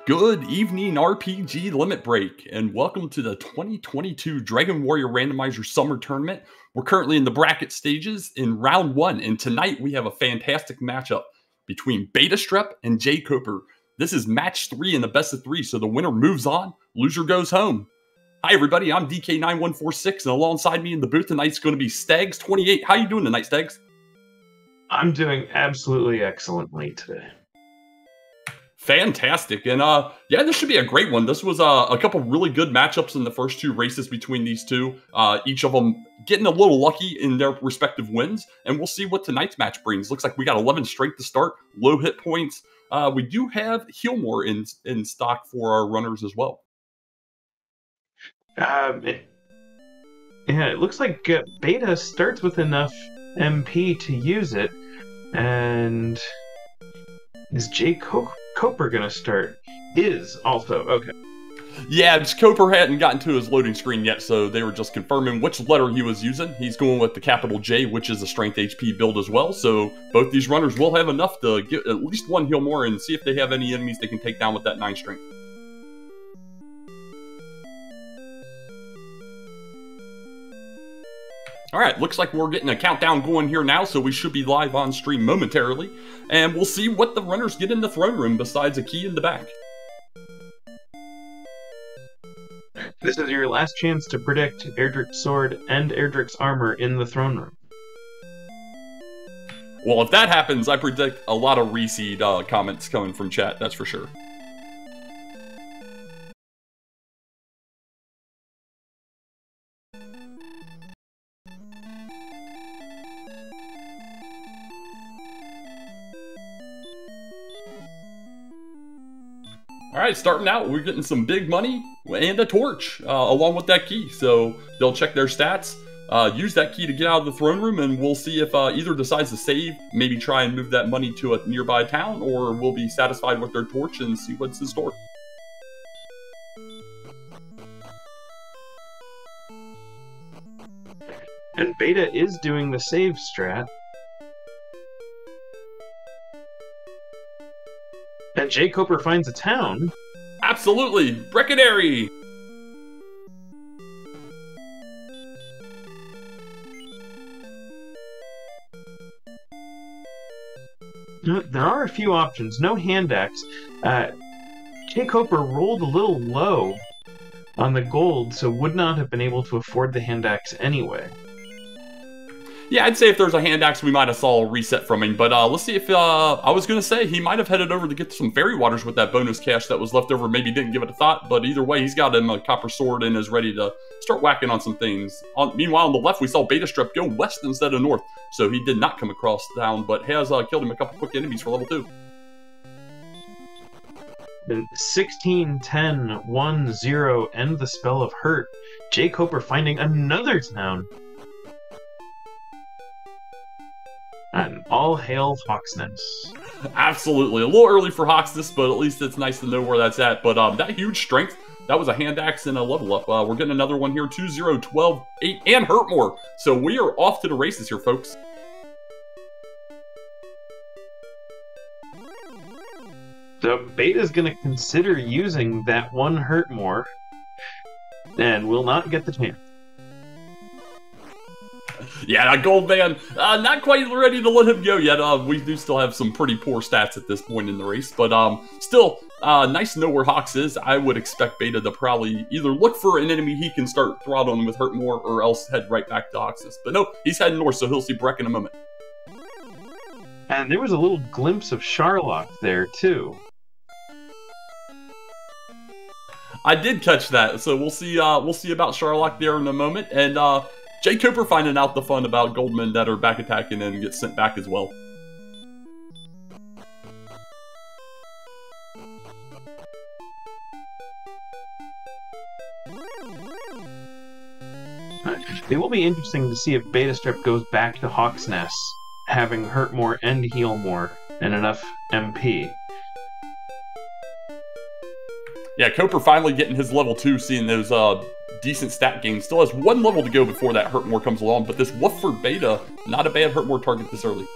Good evening, RPG Limit Break, and welcome to the 2022 Dragon Warrior Randomizer Summer Tournament. We're currently in the bracket stages in round one, and tonight we have a fantastic matchup between betastrep and jkoper. This is match 3 in the best of 3, so the winner moves on, loser goes home. Hi everybody, I'm DK9146, and alongside me in the booth tonight is going to be Stags28. How you doing tonight, Stags? I'm doing absolutely excellently today. Fantastic. And yeah, this should be a great one. This was a couple really good matchups in the first two races between these two. Each of them getting a little lucky in their respective wins. And we'll see what tonight's match brings. Looks like we got 11 strength to start, low hit points. We do have heal more in stock for our runners as well. It looks like Beta starts with enough MP to use it. And is jkoper gonna start? Is also okay. Yeah, jkoper hadn't gotten to his loading screen yet, so they were just confirming which letter he was using. He's going with the capital J, which is a strength HP build as well. So both these runners will have enough to get at least one heal more and see if they have any enemies they can take down with that 9 strength. All right, looks like we're getting a countdown going here now, so we should be live on stream momentarily. And we'll see what the runners get in the throne room besides a key in the back. This is your last chance to predict Erdrick's sword and Erdrick's armor in the throne room. Well, if that happens, I predict a lot of reseed comments coming from chat, that's for sure. All right, starting out, we're getting some big money and a torch along with that key. So they'll check their stats, use that key to get out of the throne room, and we'll see if either decides to save, maybe try and move that money to a nearby town, or we'll be satisfied with their torch and see what's in store. And Beta is doing the save strat. And jkoper finds a town. Absolutely! Breckenary! There are a few options. No hand axe. jkoper rolled a little low on the gold, so would not have been able to afford the hand axe anyway. Yeah, I'd say if there's a hand axe, we might have saw a reset from him. But let's see if, I was going to say, he might have headed over to get some fairy waters with that bonus cash that was left over. Maybe didn't give it a thought, but either way, he's got him a copper sword and is ready to start whacking on some things. Meanwhile, on the left, we saw betastrep go west instead of north. So he did not come across town, but has killed him a couple quick enemies for level 2. 16, 10, 1, 0, end the spell of hurt. jkoper finding another town. And all hail Hawksness. Absolutely. A little early for Hawksness, but at least it's nice to know where that's at. But that huge strength, that was a hand axe and a level up. We're getting another one here, 2, 0, 12, 8, and hurt more. So we are off to the races here, folks. So Beta's going to consider using that one hurt more, and will not get the chance. Yeah, gold man, not quite ready to let him go yet. We do still have some pretty poor stats at this point in the race, but still, nice to know where Hawks is. I would expect Beta to probably either look for an enemy he can start throttling with hurt more, or else head right back to Hawks's. But no, he's heading north, so he'll see Breck in a moment. And there was a little glimpse of Charlock there, too. I did catch that, so we'll see about Charlock there in a moment, and jkoper finding out the fun about Goldman that are back attacking and get sent back as well. It will be interesting to see if betastrep goes back to Hawk's Nest, having hurt more and heal more, and enough MP. Yeah, Koper finally getting his level 2, seeing those decent stat gains. Still has 1 level to go before that hurt more comes along, but this woof for Beta, not a bad hurt more target this early.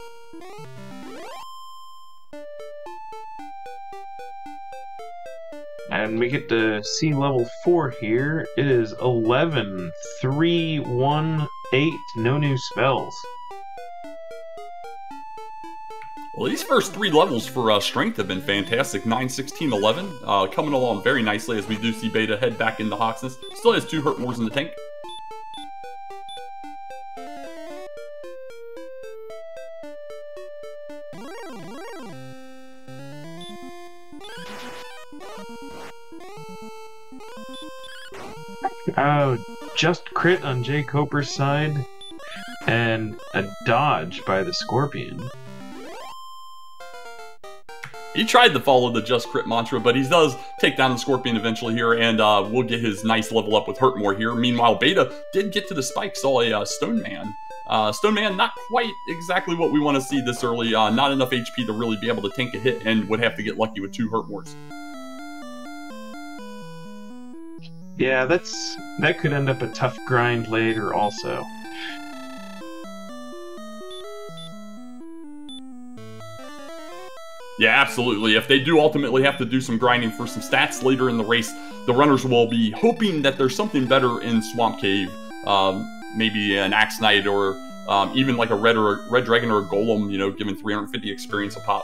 And we get to see level 4 here. It is 11, 3, 1, 8, no new spells. Well, these first 3 levels for strength have been fantastic. 9, 16, 11. Coming along very nicely as we do see Beta head back into Hoxness. Still has 2 hurt mores in the tank. Oh, just crit on jkoper's side, and a dodge by the Scorpion. He tried to follow the just crit mantra, but he does take down the Scorpion eventually here, and we'll get his nice level up with hurt more here. Meanwhile, Beta did get to the spike, saw a Stone Man. Stone Man, not quite exactly what we want to see this early. Not enough HP to really be able to tank a hit, and would have to get lucky with 2 hurt mores. Yeah, that could end up a tough grind later also. Yeah, absolutely. If they do ultimately have to do some grinding for some stats later in the race, the runners will be hoping that there's something better in Swamp Cave. Maybe an Axe Knight or even like a Red Dragon or a Golem, you know, giving 350 experience a pop.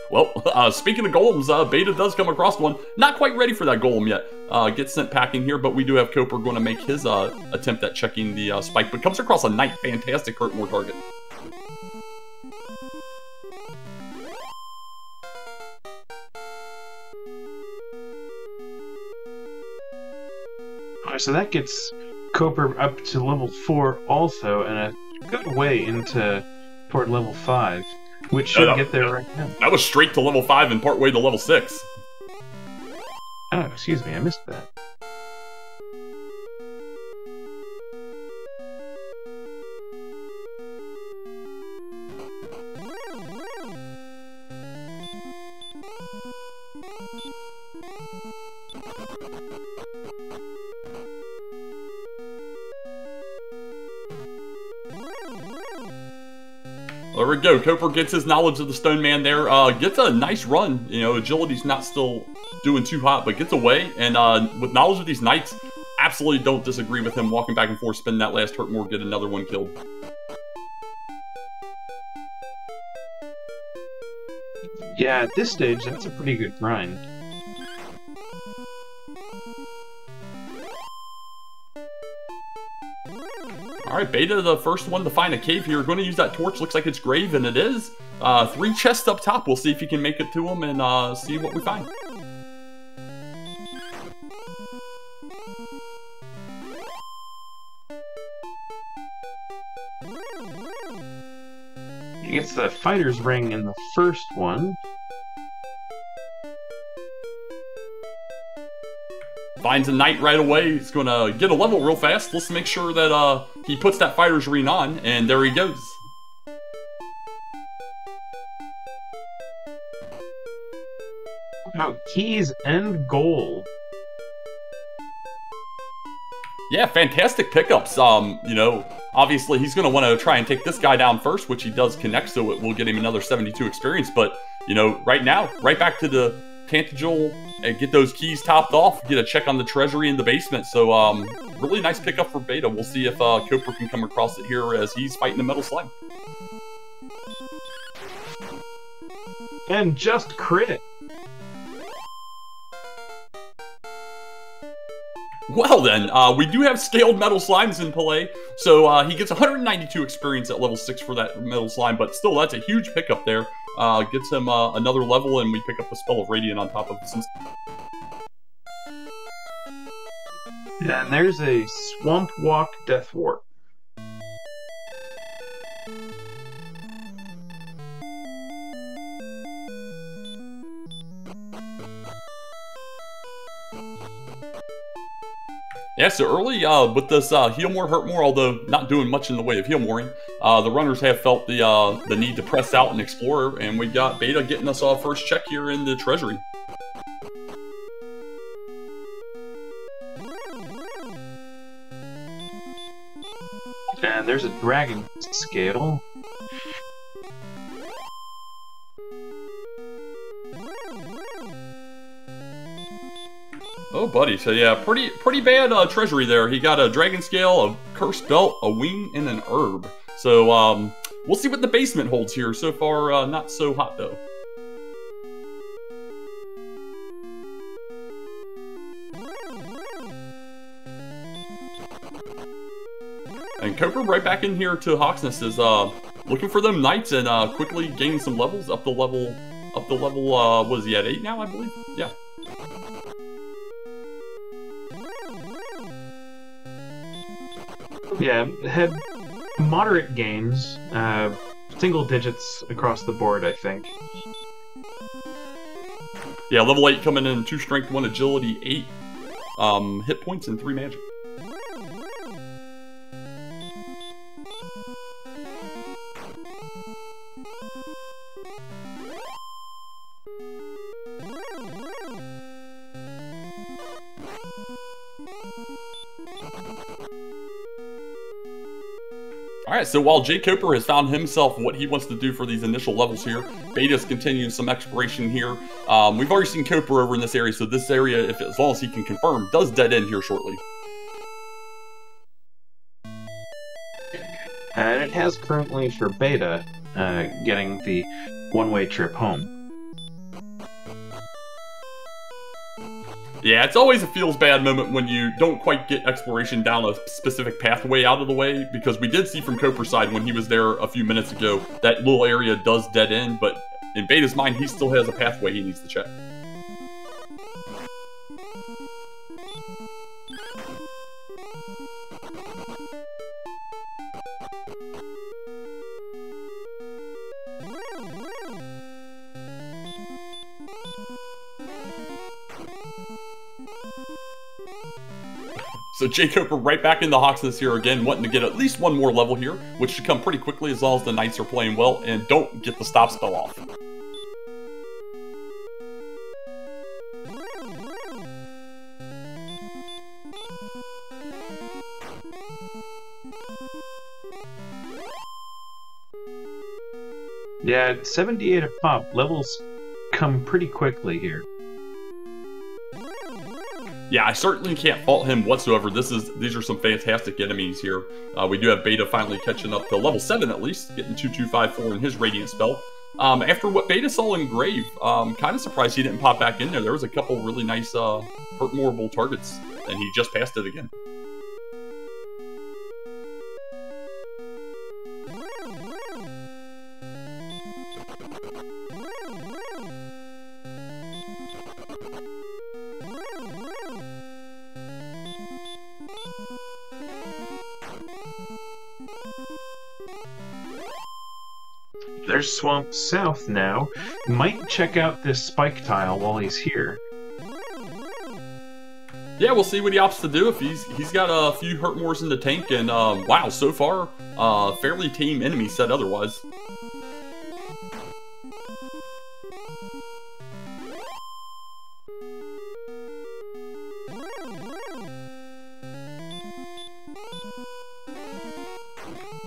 Well, speaking of golems, Beta does come across one. Not quite ready for that golem yet. Gets sent packing here, but we do have Koper going to make his attempt at checking the spike, but comes across a Knight. Fantastic hurt more target. Alright, so that gets Koper up to level 4 also, and a good way into toward level 5. Which should get there right now. That was straight to level 5 and partway to level 6. Oh, excuse me, I missed that. There we go. Koper gets his knowledge of the Stone Man there. Gets a nice run. You know, agility's not still doing too hot, but gets away. And with knowledge of these Knights, absolutely don't disagree with him walking back and forth, spin that last hurt more, get another one killed. Yeah, at this stage, that's a pretty good grind. Alright, Beta, the first one to find a cave here. Going to use that torch. Looks like it's grave, and it is. 3 chests up top. We'll see if he can make it to them and see what we find. He gets the fighter's ring in the first one. Finds a Knight right away. He's going to get a level real fast. Let's make sure that he puts that fighter's ring on, and there he goes. Oh, keys and gold. Yeah, fantastic pickups. You know, obviously he's going to want to try and take this guy down first, which he does connect, so it will get him another 72 experience. But, you know, right now, right back to the Tantagel and get those keys topped off, get a check on the treasury in the basement. So, really nice pickup for Beta. We'll see if Koper can come across it here as he's fighting the Metal Slime. And just crit. Well then, we do have scaled Metal Slimes in play, so he gets 192 experience at level 6 for that Metal Slime, but still, that's a huge pickup there. Gets him another level, and we pick up the Spell of Radiant on top of it. And there's a Swamp Walk Death Warp. Yeah, so early with this heal more, hurt more, although not doing much in the way of heal mooring, the runners have felt the need to press out and explore, and we got Beta getting us our first check here in the treasury. And there's a dragon scale. Oh, buddy. So yeah, pretty bad treasury there. He got a dragon scale, a cursed belt, a wing, and an herb. So we'll see what the basement holds here. So far, not so hot though. And Jkoper right back in here to Hawksness is looking for them knights and quickly gaining some levels up the level. What is he at 8 now? I believe. Yeah. Yeah, had moderate gains, single digits across the board, I think. Yeah, level 8 coming in 2 strength, 1 agility, 8 hit points, and 3 magic. Alright, so while jkoper has found himself what he wants to do for these initial levels here, Beta's continuing some exploration here. We've already seen Jkoper over in this area, so this area, as long as he can confirm, does dead end here shortly. And it has currently for Beta, getting the one-way trip home. Yeah, it's always a feels bad moment when you don't quite get exploration down a specific pathway out of the way, because we did see from Jkoper's side when he was there a few minutes ago, that little area does dead end, but in Beta's mind, he still has a pathway he needs to check. So jkoper right back into Hawksness here again, wanting to get at least one more level here, which should come pretty quickly as long as the Knights are playing well and don't get the stop spell off. Yeah, 78 a pop. Levels come pretty quickly here. Yeah, I certainly can't fault him whatsoever. These are some fantastic enemies here. We do have Beta finally catching up to level 7 at least, getting 2254 in his Radiant spell. After what Beta saw in Grave, kind of surprised he didn't pop back in there. There was a couple really nice hurt moreable targets, and he just passed it again. There's Swamp South now. Might check out this spike tile while he's here. Yeah, we'll see what he opts to do. If he's got a few hurt mores in the tank, and wow, so far, fairly tame enemy set otherwise.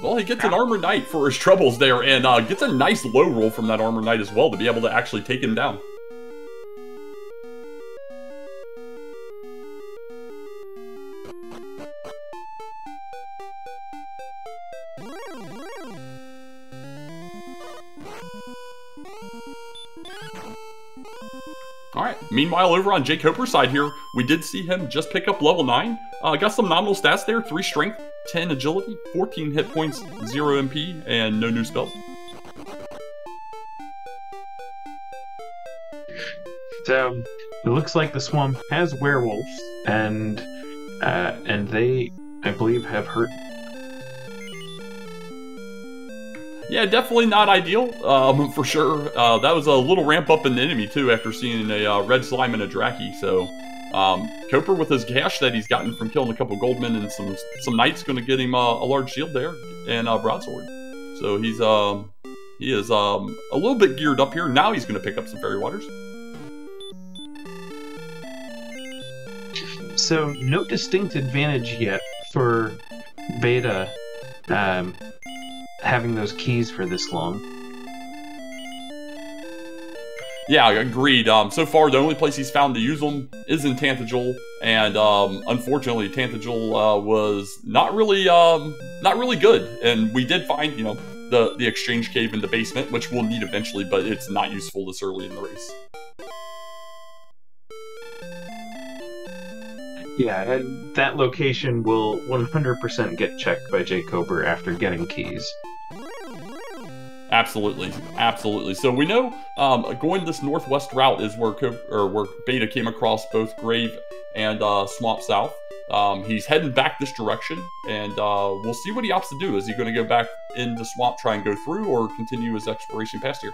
Well, he gets an Armored Knight for his troubles there, and gets a nice low roll from that Armored Knight as well to be able to actually take him down. Alright, meanwhile over on jkoper's side here, we did see him just pick up level 9. Got some nominal stats there, 3 strength, 10 agility, 14 hit points, 0 MP, and no new spells. So, it looks like the swamp has werewolves, and they, I believe, have hurt. Yeah, definitely not ideal, for sure. That was a little ramp up in the enemy, too, after seeing a red slime and a Draki, so... Jkoper with his gash that he's gotten from killing a couple goldmen and some knights going to get him a large shield there and a broadsword. So he is a little bit geared up here. Now he's going to pick up some fairy waters. So no distinct advantage yet for Beta um, having those keys for this long. Yeah, agreed. So far, the only place he's found to use them is in Tantagel, and unfortunately, Tantagel was not really good. And we did find, you know, the exchange cave in the basement, which we'll need eventually, but it's not useful this early in the race. Yeah, and that location will 100% get checked by jkoper after getting keys. Absolutely, absolutely. So we know going this northwest route is where Beta came across both Grave and Swamp South. He's heading back this direction, and we'll see what he opts to do. Is he going to go back into Swamp, try and go through, or continue his exploration past here?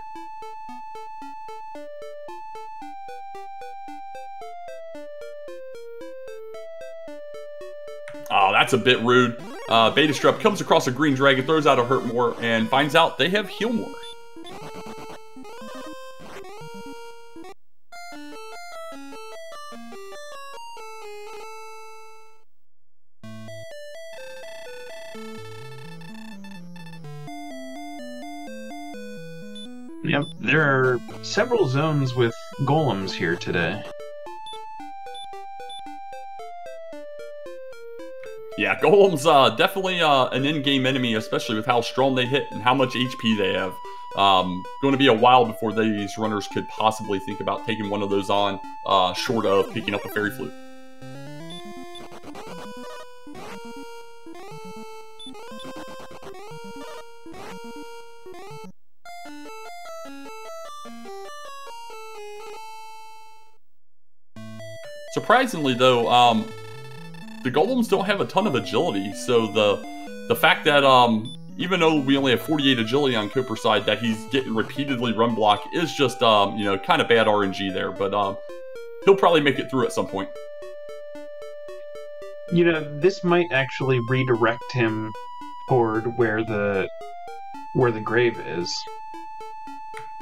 Oh, that's a bit rude. Betastrep comes across a green dragon, throws out a Hurt More, and finds out they have Heal More. Yep, there are several zones with golems here today. Yeah, Golem's definitely an in-game enemy, especially with how strong they hit and how much HP they have. Going to be a while before these runners could possibly think about taking one of those on, short of picking up a Fairy Flute. Surprisingly, though, the golems don't have a ton of agility, so the fact that even though we only have 48 agility on Cooper's side, that he's getting repeatedly run block is just you know, kind of bad RNG there. But he'll probably make it through at some point. You know, this might actually redirect him toward where the grave is.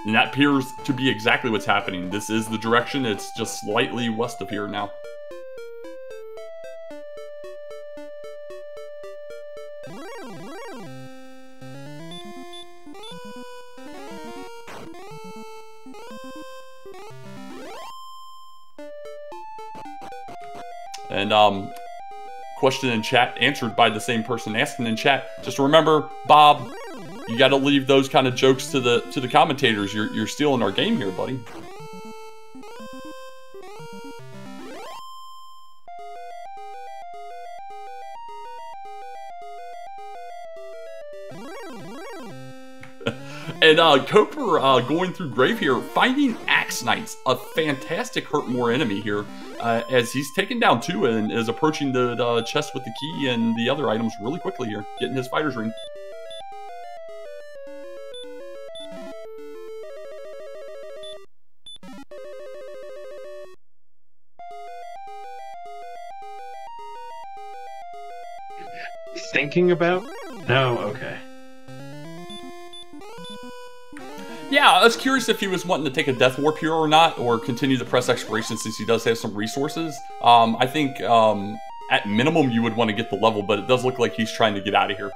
And that appears to be exactly what's happening. This is the direction. It's just slightly west of here now. And question in chat answered by the same person asking in chat. Just remember, Bob, you got to leave those kind of jokes to the commentators. You're stealing our game here, buddy. And Koper going through Grave here, finding Axe Knights, a fantastic Hurt More enemy here, as he's taken down two and is approaching the chest with the key and the other items really quickly here, getting his fighter's ring. Thinking about? No, okay. Yeah, I was curious if he was wanting to take a Death Warp here or not, or continue to press Exploration since he does have some resources. I think at minimum you would want to get the level, but it does look like he's trying to get out of here.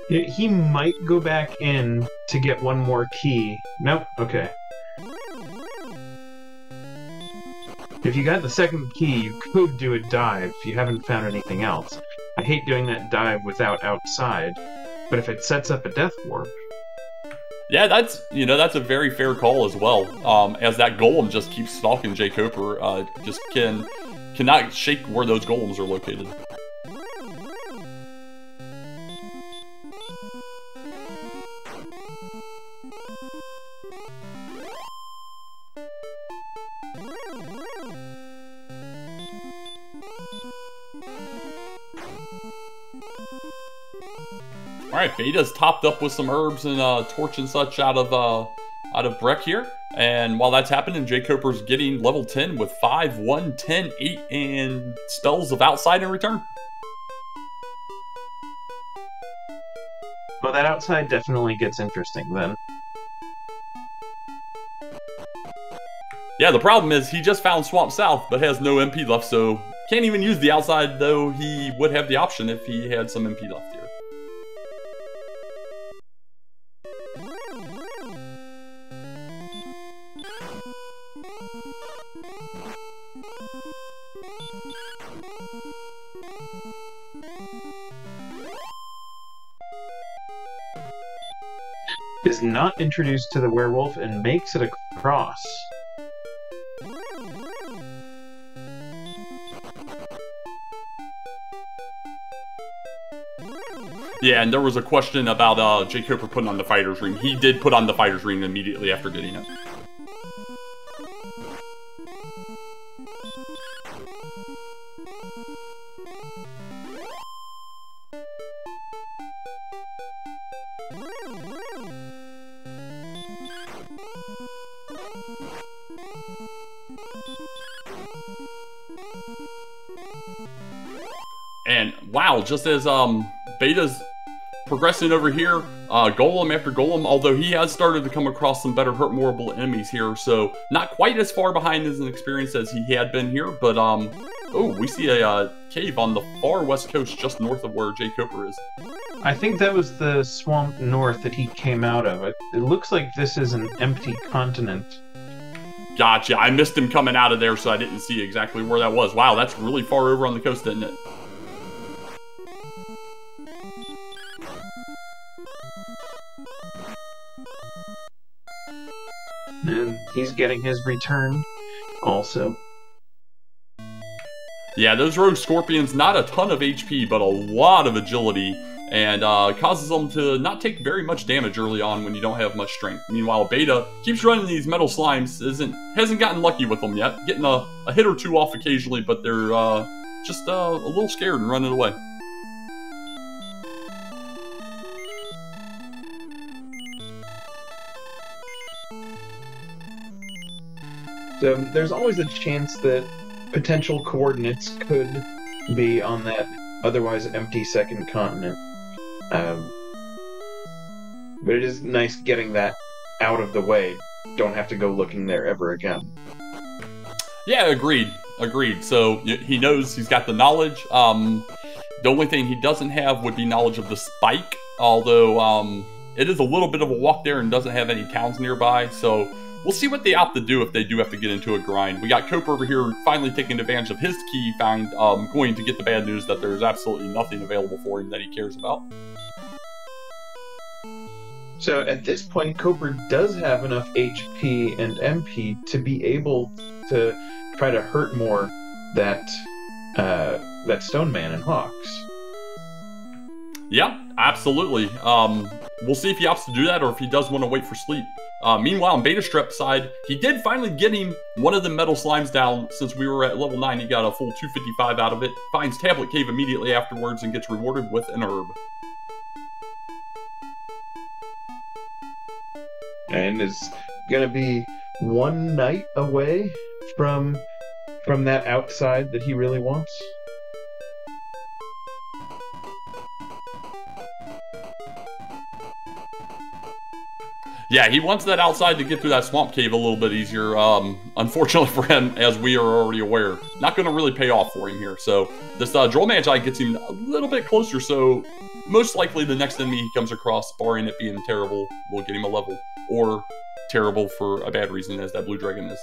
He might go back in to get one more key. Nope, okay. If you got the second key, you could do a dive if you haven't found anything else. I hate doing that dive without outside, but if it sets up a Death Warp... Yeah, that's a very fair call as well. As that golem just keeps stalking jkoper, just cannot shake where those golems are located. All right, Beta's topped up with some herbs and torch and such out of Breck here. And while that's happening, jkoper's getting level 10 with 5, 1, 10, 8, and spells of outside and return. Well, that outside definitely gets interesting then. Yeah, the problem is he just found Swamp South, but has no MP left, so Can't even use the outside, though he would have the option if he had some MP left here. Is not introduced to the werewolf and makes it across. Yeah, and there was a question about jkoper putting on the fighter's ring. He did put on the fighter's ring immediately after getting it. And wow, just as Beta's progressing over here, Golem after Golem, although he has started to come across some better hurt moreable enemies here, so not quite as far behind as an experience as he had been here, but oh, we see a cave on the far west coast just north of where jkoper is. I think that was the swamp north that he came out of. It looks like this is an empty continent. Gotcha, I missed him coming out of there, so I didn't see exactly where that was. Wow, that's really far over on the coast, isn't it? And he's getting his return also. Yeah, those rogue scorpions, not a ton of HP, but a lot of agility, and causes them to not take very much damage early on when you don't have much strength. Meanwhile, Beta keeps running these metal slimes, hasn't gotten lucky with them yet, getting a hit or two off occasionally, but they're just a little scared and running away. So there's always a chance that potential coordinates could be on that otherwise empty second continent. But it is nice getting that out of the way. Don't have to go looking there ever again. Yeah, agreed. So he knows he's got the knowledge. The only thing he doesn't have would be knowledge of the spike, although it is a little bit of a walk there and doesn't have any towns nearby, so we'll see what they opt to do if they do have to get into a grind. We got Cope over here finally taking advantage of his key find, going to get the bad news that there's absolutely nothing available for him that he cares about. So at this point, Coper does have enough HP and MP to be able to try to hurt more that Stone Man and Hawks. Yeah, absolutely. We'll see if he opts to do that or if he does want to wait for sleep. Meanwhile, on Betastrep's side, he did finally get him one of the metal slimes down. Since we were at level 9, he got a full 255 out of it. Finds Tablet Cave immediately afterwards and gets rewarded with an herb. And is going to be one night away from that outside that he really wants. Yeah, he wants that outside to get through that swamp cave a little bit easier. Unfortunately for him, as we are already aware, not going to really pay off for him here. So this Droll Magi gets him a little bit closer, so most likely the next enemy he comes across, barring it being terrible, will get him a level. Or terrible for a bad reason, as that blue dragon is.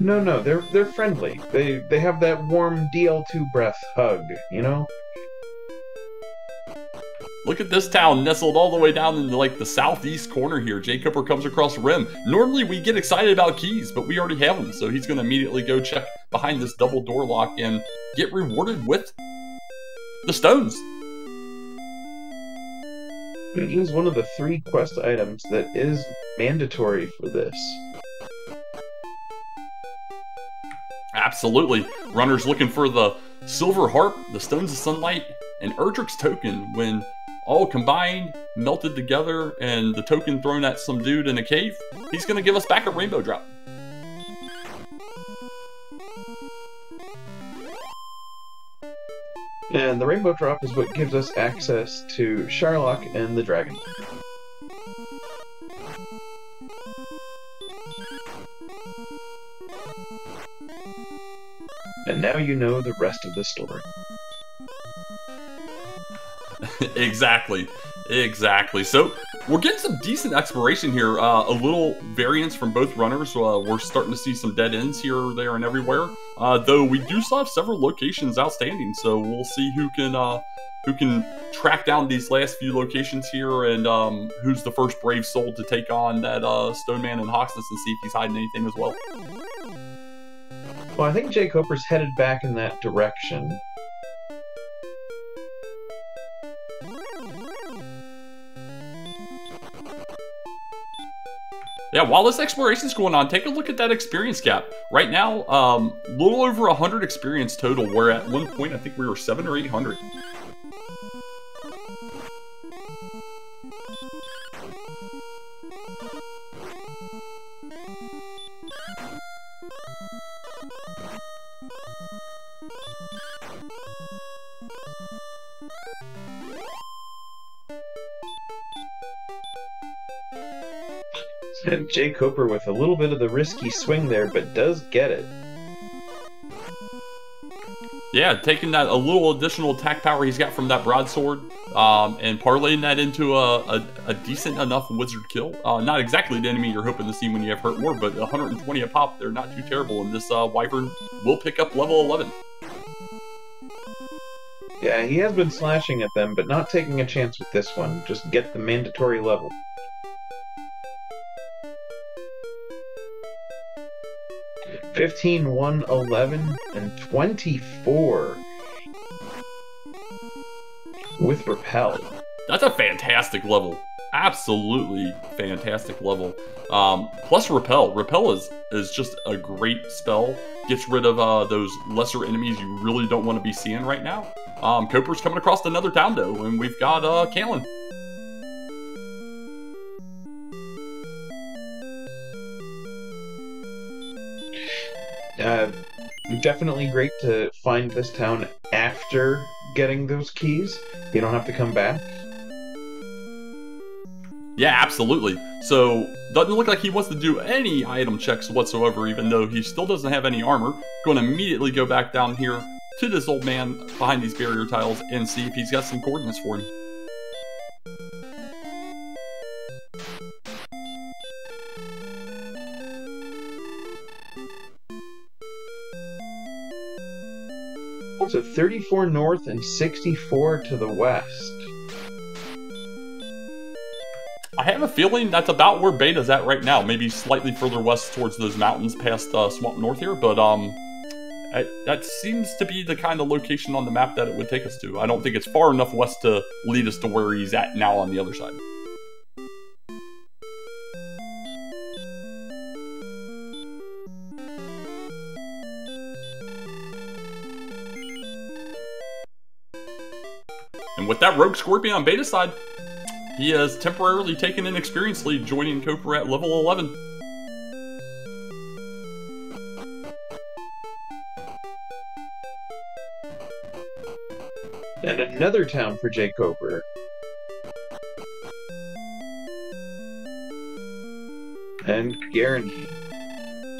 No, they're friendly. They have that warm DL2 breath hug, you know? Look at this town nestled all the way down in like the southeast corner here. jkoper comes across the rim. Normally we get excited about keys, but we already have them, so he's going to immediately go check behind this double door lock and get rewarded with the stones. It is one of the 3 quest items that is mandatory for this. Absolutely. Runner's looking for the Silver Harp, the Stones of Sunlight, and Erdrick's Token. When all combined, melted together, and the token thrown at some dude in a cave, he's going to give us back a Rainbow Drop. And the Rainbow Drop is what gives us access to Sharlock and the Dragon. And now you know the rest of the story. Exactly. So we're getting some decent exploration here. A little variance from both runners. We're starting to see some dead ends here, there, and everywhere. Though we do still have several locations outstanding. So we'll see who can track down these last few locations here, and who's the first brave soul to take on that Stoneman and Hawksness and see if he's hiding anything as well. Well, I think jkoper's headed back in that direction. Yeah, while this exploration is going on, take a look at that experience gap. Right now, a little over 100 experience total, where at one point I think we were 700 or 800. jkoper with a little bit of the risky swing there, but does get it. Yeah, taking that a little additional attack power he's got from that broadsword, and parlaying that into a decent enough wizard kill. Not exactly the enemy you're hoping to see when you have hurt more, but 120 a pop, they're not too terrible, and this wyvern will pick up level 11. Yeah, he has been slashing at them, but not taking a chance with this one. Just get the mandatory level. $15, $1, $11, and $24 with repel. That's a fantastic level. Absolutely fantastic level. Plus repel. Repel is just a great spell. Gets rid of those lesser enemies you really don't want to be seeing right now. Koper's coming across another town though, and we've got Callan. Definitely great to find this town after getting those keys. You don't have to come back. Yeah, absolutely. So, doesn't look like he wants to do any item checks whatsoever, even though he still doesn't have any armor. Going to immediately go back down here to this old man behind these barrier tiles and see if he's got some coordinates for him. So 34 north and 64 to the west. I have a feeling that's about where Beta's at right now. Maybe slightly further west towards those mountains past Swamp North here, but that seems to be the kind of location on the map that it would take us to. I don't think it's far enough west to lead us to where he's at now on the other side. And with that Rogue Scorpion on Beta's side, he has temporarily taken an experience lead, joining Koper at level 11. And another town for jkoper. And Garenham.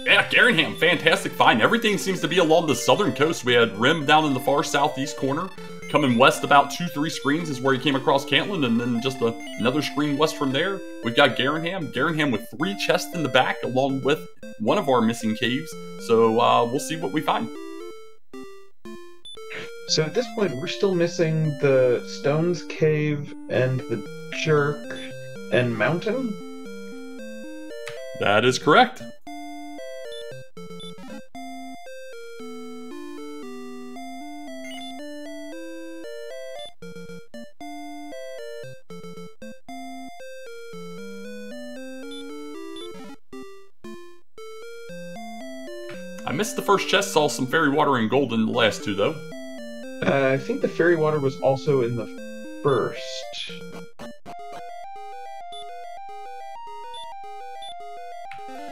Yeah, Garenham, fantastic find. Everything seems to be along the southern coast. We had Rim down in the far southeast corner. Coming west about 2-3 screens is where he came across Cantland, and then just another screen west from there, we've got Garenham. Garenham with 3 chests in the back, along with one of our missing caves. So we'll see what we find. So at this point, we're still missing the Stones Cave and the Jerk and Mountain? That is correct. I missed the first chest, saw some fairy water and gold in the last 2, though. I think the fairy water was also in the first.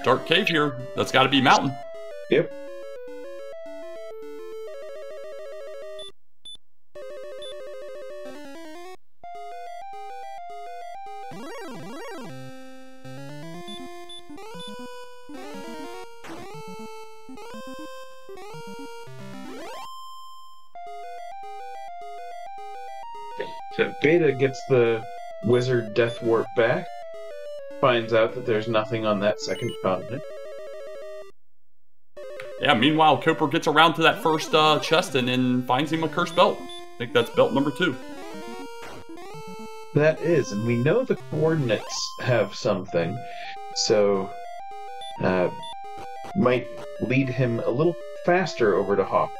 Dark cave here. That's got to be mountain. Yep. So Beta gets the wizard death warp back, finds out that there's nothing on that second continent. Yeah, meanwhile, Cooper gets around to that first chest and then finds him a cursed belt. I think that's belt number 2. That is, and we know the coordinates have something, so might lead him a little faster over to Hawks.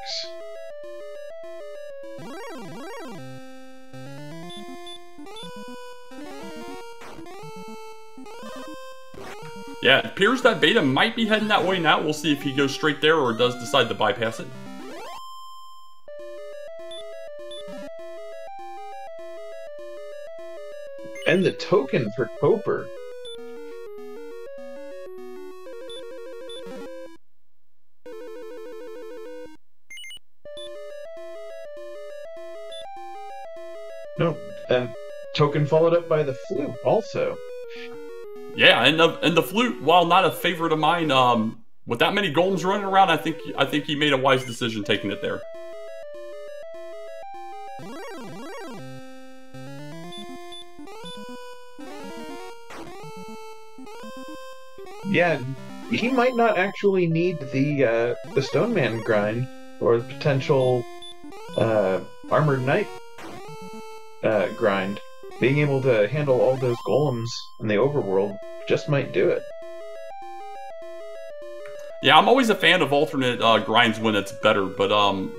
Yeah, it appears that Beta might be heading that way now. We'll see if he goes straight there or does decide to bypass it. And the token for Koper. No, and token followed up by the flute also. Yeah, and the flute, while not a favorite of mine, with that many golems running around, I think he made a wise decision taking it there. Yeah, he might not actually need the Stone Man grind or the potential Armored Knight grind. Being able to handle all those golems in the overworld just might do it. Yeah, I'm always a fan of alternate grinds when it's better, but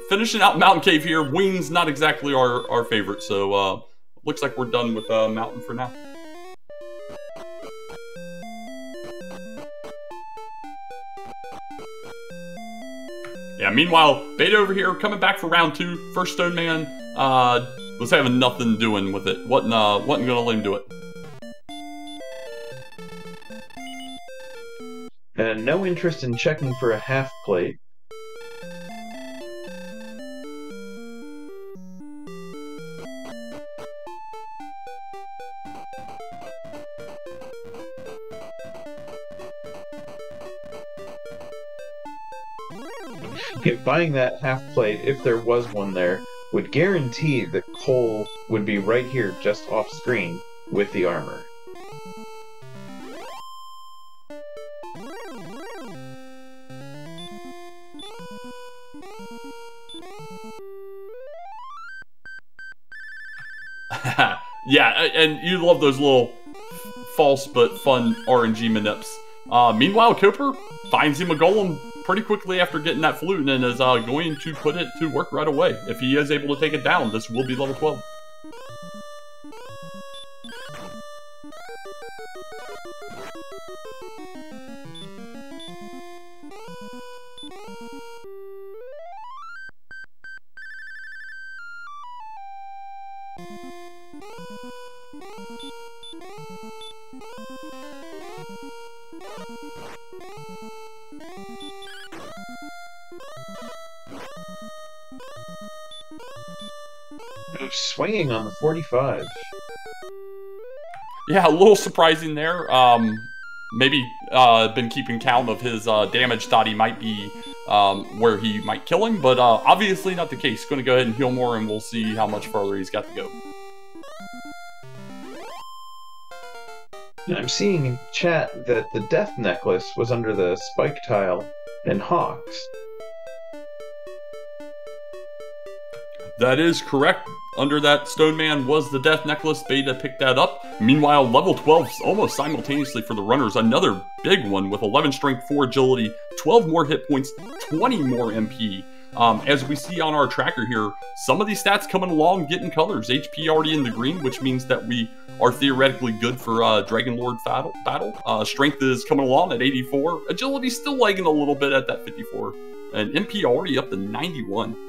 finishing out Mountain Cave here, Wing's not exactly our favorite, so looks like we're done with Mountain for now. Yeah, meanwhile, Beta over here coming back for round 2. First Stone Man was having nothing doing with it. Wasn't gonna let him do it. And no interest in checking for a half plate. Buying that half plate, if there was one there, would guarantee that Cole would be right here just off screen with the armor. Yeah, and you love those little false but fun RNG manips. Meanwhile, Cooper finds him a golem pretty quickly after getting that flute and is going to put it to work right away. If he is able to take it down, this will be level 12. Swinging on the 45. Yeah, a little surprising there. Maybe been keeping count of his damage, thought he might be where he might kill him, but obviously not the case. Going to go ahead and heal more, and we'll see how much farther he's got to go. I'm seeing in chat that the death necklace was under the spike tile in Hawks. That is correct. Under that Stone Man was the Death Necklace. Beta picked that up. Meanwhile, level 12 almost simultaneously for the runners. Another big one with 11 strength, 4 agility, 12 more hit points, 20 more MP. As we see on our tracker here, some of these stats coming along, getting colors. HP already in the green, which means that we are theoretically good for Dragon Lord battle. Strength is coming along at 84. Agility still lagging a little bit at that 54. And MP already up to 91.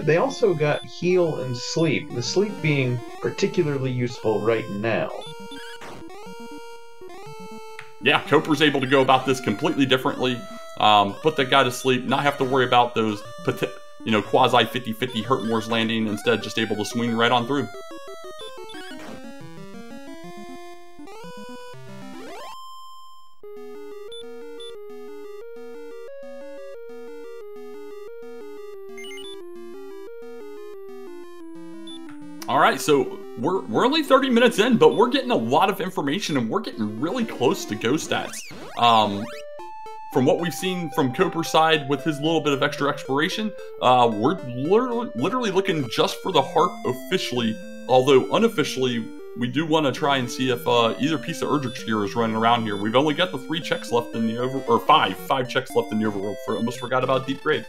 They also got heal and sleep, the sleep being particularly useful right now. Yeah, Cooper's able to go about this completely differently. Put that guy to sleep, not have to worry about those quasi 50-50 hurt wars landing, instead just able to swing right on through. All right, so we're only 30 minutes in, but we're getting a lot of information, and we're getting really close to go stats. From what we've seen from Koper's side with his little bit of extra exploration, we're literally looking just for the harp officially, although unofficially, we do want to try and see if either piece of Erdrick's gear is running around here. We've only got the 3 checks left in the or five checks left in the overworld. Almost forgot about Deep Grave.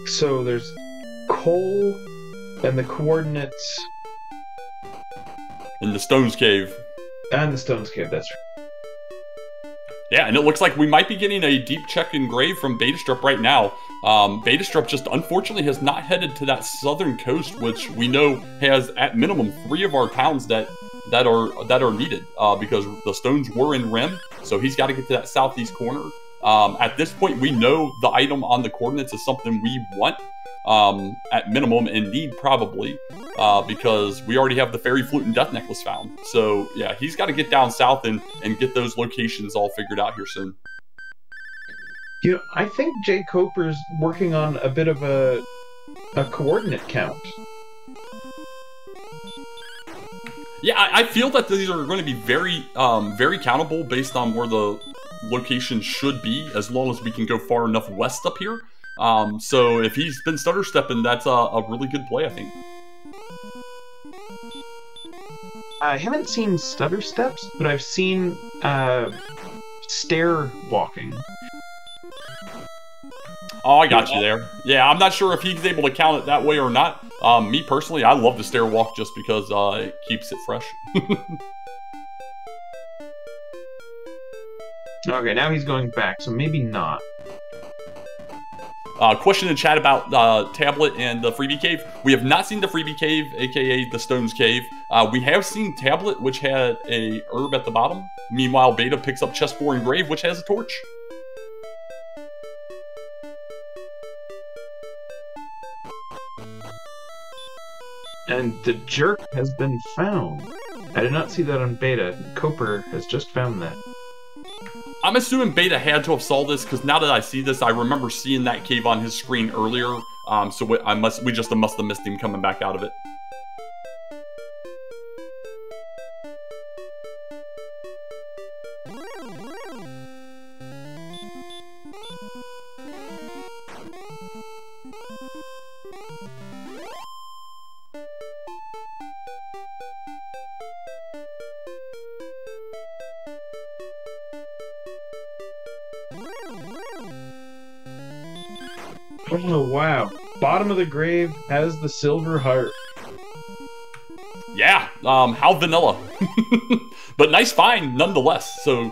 So there's coal and the coordinates. In the Stones Cave. And the Stones Cave, that's right. Yeah, and it looks like we might be getting a deep check in grave from Betastrep right now. Betastrep just unfortunately has not headed to that southern coast, which we know has at minimum 3 of our towns that are needed because the stones were in Rim, so he's got to get to that southeast corner. At this point, we know the item on the coordinates is something we want at minimum and need probably because we already have the fairy flute and death necklace found. So yeah, he's got to get down south and get those locations all figured out here soon. You know, I think jkoper's working on a bit of a coordinate count. Yeah, I feel that these are going to be very countable based on where the location should be, as long as we can go far enough west up here. So if he's been stutter stepping, that's a really good play, I think. I haven't seen stutter steps, but I've seen stair walking. Oh, I got you there. Yeah, I'm not sure if he's able to count it that way or not. Me personally, I love the stair walk just because it keeps it fresh. Okay, now he's going back, so maybe not. Question in chat about Tablet and the Freebie Cave. We have not seen the Freebie Cave, aka the Stones Cave. We have seen Tablet, which had a herb at the bottom. Meanwhile, Beta picks up Chessboard and Grave, which has a torch. And the jerk has been found. I did not see that on Beta. Koper has just found that. I'm assuming Beta had to have saw this because now that I see this, I remember seeing that cave on his screen earlier. So we just must have missed him coming back out of it. Oh, wow. Bottom of the grave has the silver heart. Yeah, how vanilla. But nice find nonetheless. So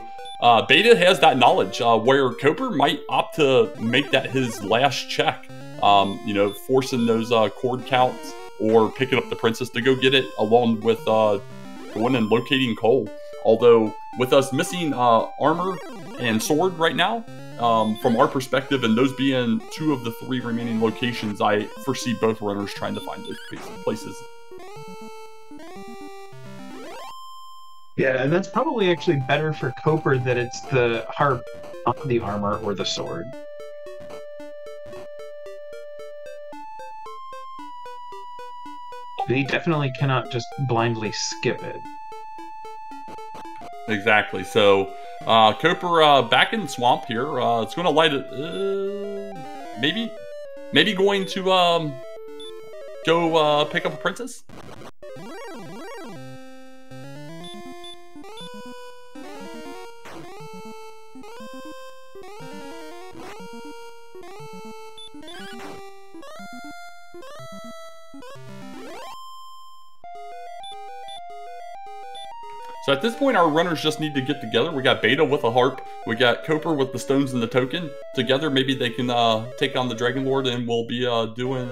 Beta has that knowledge where Koper might opt to make that his last check. You know, forcing those cord counts or picking up the princess to go get it along with going and locating coal. Although with us missing armor and sword right now, from our perspective, and those being 2 of the 3 remaining locations, I foresee both runners trying to find those places. Yeah, and that's probably actually better for Koper that it's the harp, not the armor or the sword. But he definitely cannot just blindly skip it. Exactly. So Koper back in swamp here. It's going to light it. Maybe going to go pick up a princess. So at this point, our runners just need to get together. We got Beta with a harp. We got Koper with the stones and the token. Together, maybe they can take on the Dragon Lord, and we'll be doing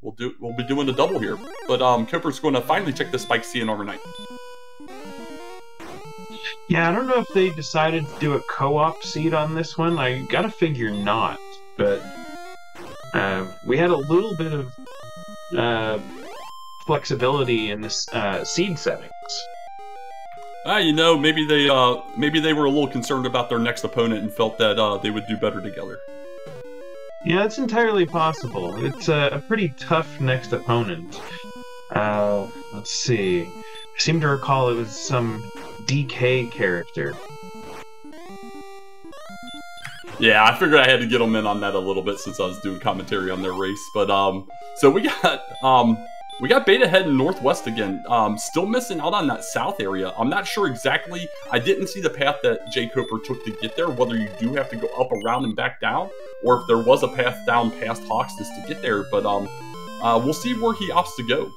we'll be doing a double here. But Koper's going to finally check the Spike Sea and Armor Knight. Yeah, I don't know if they decided to do a co-op seed on this one. I gotta figure not, but we had a little bit of flexibility in this seed settings. You know, maybe they were a little concerned about their next opponent and felt that they would do better together. Yeah, it's entirely possible. It's a pretty tough next opponent. Let's see. I seem to recall it was some DK character. Yeah, I figured I had to get them in on that a little bit since I was doing commentary on their race. But so we got Beta heading northwest again. Still missing out on that south area. I'm not sure exactly. I didn't see the path that jkoper took to get there, whether you do have to go up, around, and back down, or if there was a path down past Hawksness to get there. But we'll see where he opts to go.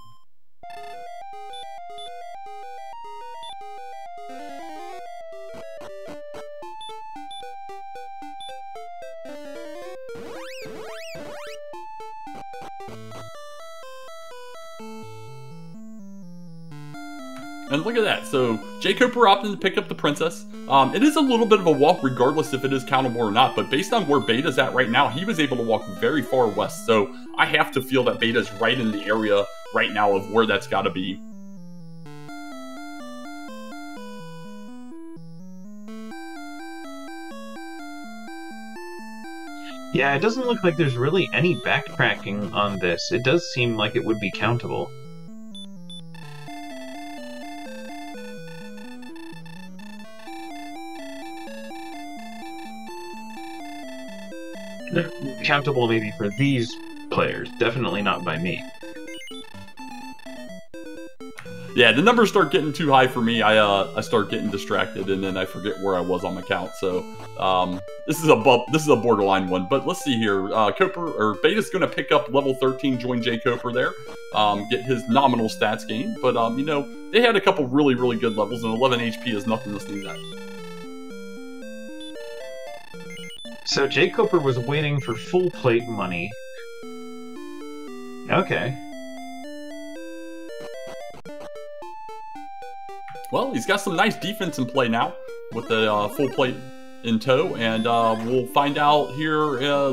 And look at that. So jkoper opted to pick up the princess. It is a little bit of a walk regardless if it is countable or not, but based on where Beta's at right now, he was able to walk very far west. So I have to feel that Beta's right in the area right now of where that's got to be. Yeah, it doesn't look like there's really any backtracking on this. It does seem like it would be countable. Countable maybe for these players, definitely not by me. Yeah, the numbers start getting too high for me. I start getting distracted, and then I forget where I was on my count. So this is a borderline one. But let's see here. Beta's going to pick up level 13, join jkoper there, get his nominal stats gain. But you know, they had a couple really good levels, and 11 HP is nothing to sneeze at. So jkoper was waiting for full plate money. Okay. Well, he's got some nice defense in play now with the full plate in tow, and we'll find out here.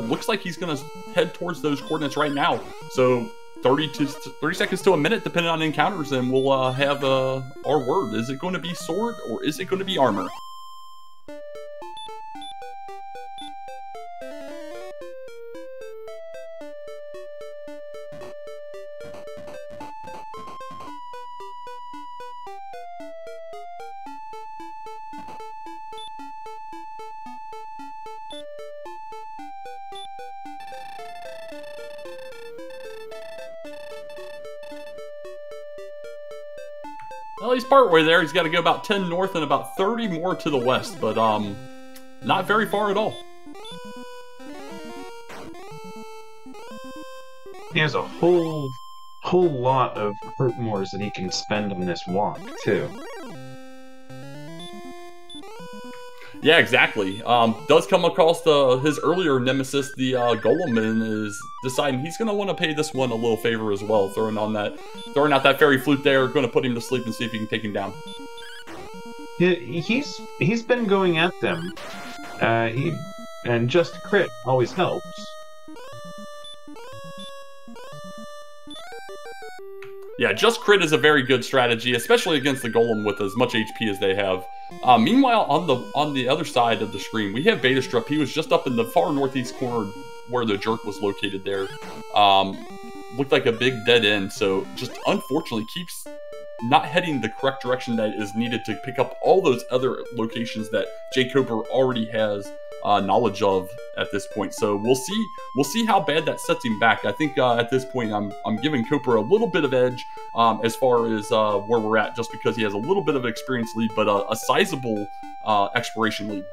Looks like he's going to head towards those coordinates right now. So 30 seconds to a minute, depending on encounters, and we'll have our word. Is it going to be sword or is it going to be armor? Well, he's partway there. He's got to go about 10 north and about 30 more to the west, but not very far at all. He has a whole lot of hurt mores that he can spend on this walk, too. Yeah, exactly. Does come across his earlier nemesis, the Golem, and is deciding he's going to want to pay this one a little favor as well. Throwing out that fairy flute there, going to put him to sleep and see if he can take him down. He's been going at them. And just crit always helps. Yeah, just crit is a very good strategy, especially against the Golem with as much HP as they have. Meanwhile, on the other side of the screen, we have betastrep. He was just up in the far northeast corner where the jerk was located there. Looked like a big dead end, so just unfortunately keeps not heading the correct direction that is needed to pick up all those other locations that jkoper already has knowledge of at this point. So we'll see how bad that sets him back. I think at this point I'm giving Koper a little bit of edge as far as where we're at, just because he has a little bit of an experience lead, but a sizable expiration lead.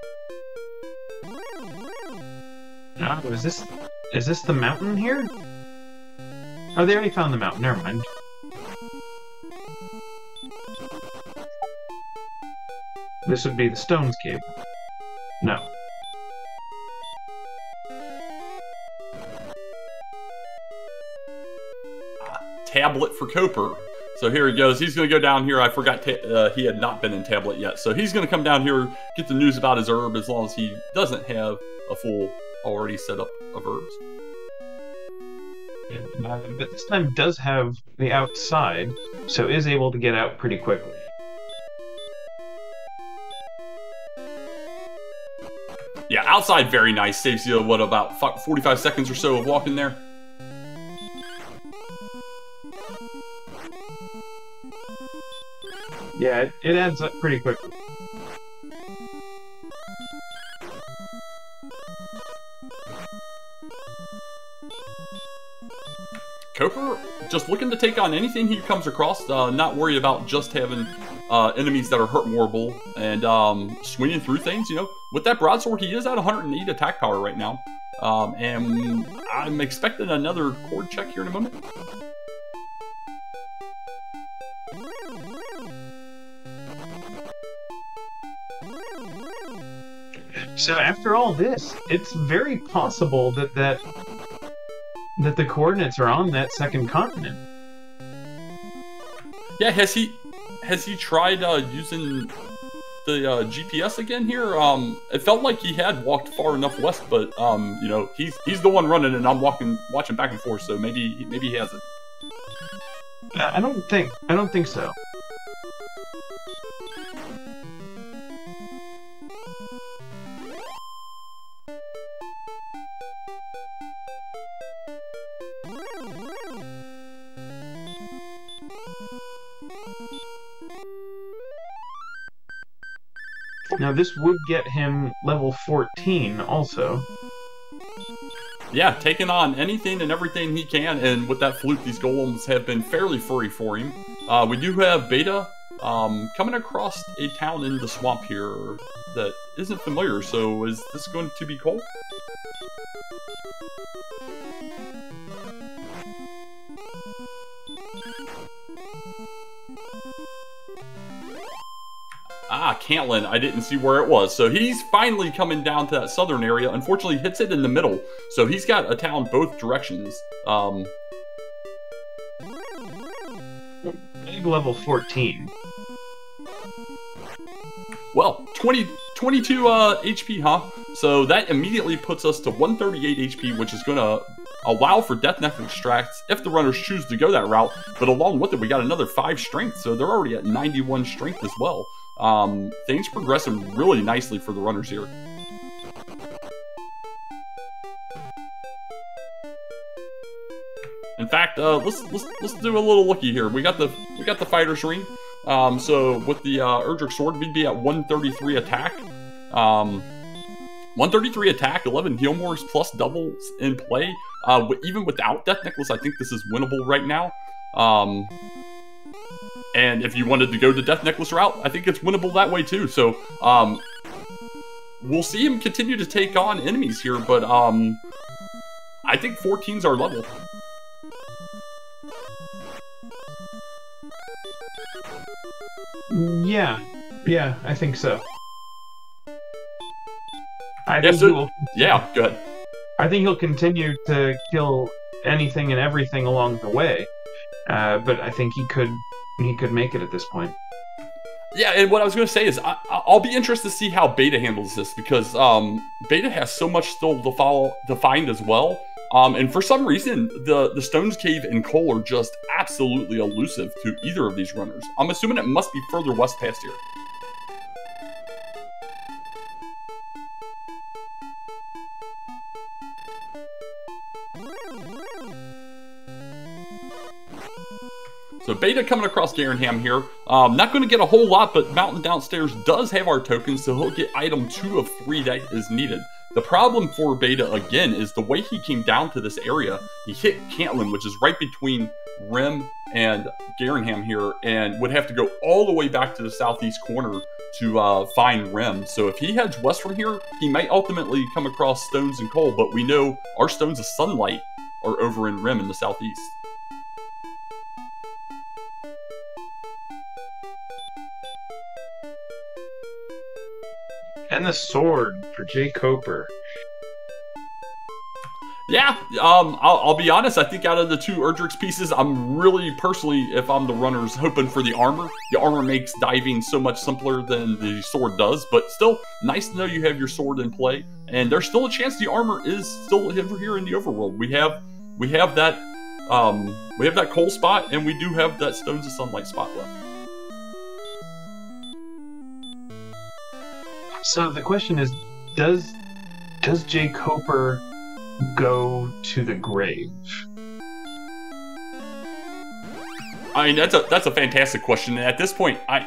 Oh, is this the mountain here? Oh, they already found the mountain. Never mind. This would be the Stones Cave. No. Tablet for Koper. So here he goes. He's going to go down here. I forgot he had not been in tablet yet. So he's going to come down here, get the news about his herb, as long as he doesn't have a full already set up of herbs. But this time does have the outside, so is able to get out pretty quickly. Yeah, outside very nice. Saves you, what, about 45 seconds or so of walking there? Yeah, it adds up pretty quickly. Koper just looking to take on anything he comes across, not worry about just having enemies that are hurt moreable and swinging through things. You know, with that broadsword, he is at 108 attack power right now, and I'm expecting another chord check here in a moment. So after all this, it's very possible that the coordinates are on that second continent. Yeah, has he tried using the GPS again here? It felt like he had walked far enough west, but you know, he's the one running, and I'm watching back and forth. So maybe he hasn't. I don't think so. Now this would get him level 14 also. Yeah, taking on anything and everything he can, and with that flute, these golems have been fairly furry for him. We do have Beta coming across a town in the swamp here that isn't familiar, so is this going to be Cole? Ah, Cantlin, I didn't see where it was. So he's finally coming down to that southern area. Unfortunately, hits it in the middle. So he's got a town both directions. Big level 14. Well, 22 HP, huh? So that immediately puts us to 138 HP, which is going to allow for Death Necklace extracts if the runners choose to go that route. But along with it, we got another 5 strength. So they're already at 91 strength as well. Things progressing really nicely for the runners here. In fact, let's do a little looky here. We got the fighter's ring. So with the Erdrick sword, we'd be at 133 attack. 133 attack, 11 heal mores plus doubles in play. Even without Death Necklace, I think this is winnable right now. And if you wanted to go the Death Necklace route, I think it's winnable that way too. So we'll see him continue to take on enemies here, but I think 14's our level. Yeah, I think so. Yeah, go ahead. I think he'll continue to kill anything and everything along the way, but I think he could make it at this point. Yeah, and what I was going to say is I'll be interested to see how Beta handles this, because Beta has so much still to find as well. And for some reason, the Stones Cave and Cole are just absolutely elusive to either of these runners. I'm assuming it must be further west past here. So Beta coming across Garenham here. Not going to get a whole lot, but Mountain Downstairs does have our tokens, so he'll get item 2 of 3 that is needed. The problem for Beta, again, is the way he came down to this area. He hit Cantlin, which is right between Rim and Garenham here, and would have to go all the way back to the southeast corner to find Rim. So if he heads west from here, he might ultimately come across Stones and Coal, but we know our Stones of Sunlight are over in Rim in the southeast. And the sword for jkoper. Yeah, I'll be honest, I think out of the 2 Erdrick's pieces, I'm really, personally, if I'm the runners, hoping for the armor. The armor makes diving so much simpler than the sword does, but still, nice to know you have your sword in play. And there's still a chance the armor is still over here in the overworld. We have that coal spot, and we do have that Stones of Sunlight spot left. So the question is, does Does jkoper go to the grave? I mean, that's a fantastic question. And at this point, I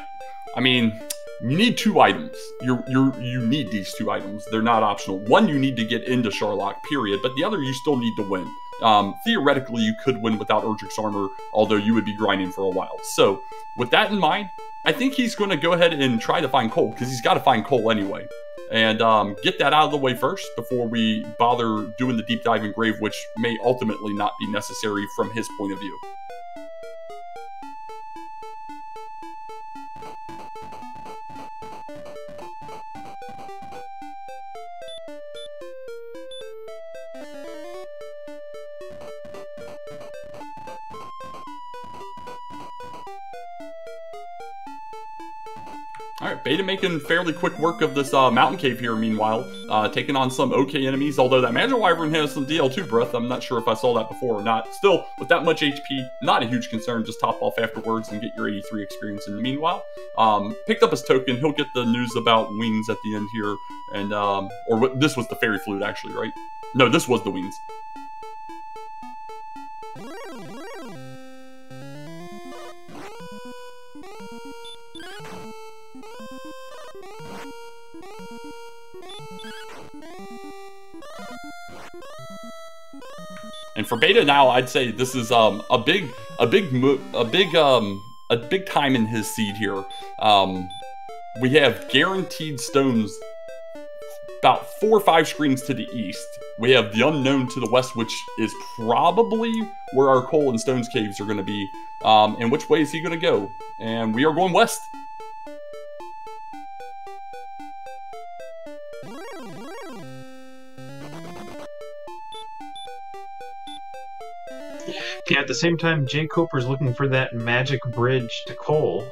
mean, you need 2 items. You need these 2 items. They're not optional. One, you need to get into Sharlock, period. But the other, you still need to win. Theoretically, you could win without Erdrick's armor, although you would be grinding for a while. So, with that in mind, I think he's going to go ahead and try to find coal, because he's got to find coal anyway. And get that out of the way first before we bother doing the deep dive in grave, which may ultimately not be necessary from his point of view. Alright, Beta making fairly quick work of this mountain cave here, meanwhile. Taking on some okay enemies, although that Magic Wyvern has some DL2 breath. I'm not sure if I saw that before or not. Still, with that much HP, not a huge concern. Just top off afterwards and get your 83 experience in the meanwhile. Picked up his token. He'll get the news about wings at the end here. And, this was the Fairy Flute, actually, right? No, this was the wings. And for Beta now, I'd say this is a big time in his seed here. We have guaranteed stones about 4 or 5 screens to the east. We have the unknown to the west, which is probably where our coal and stones caves are going to be. And which way is he going to go? And we are going west. Yeah, at the same time, jkoper's looking for that magic bridge to coal.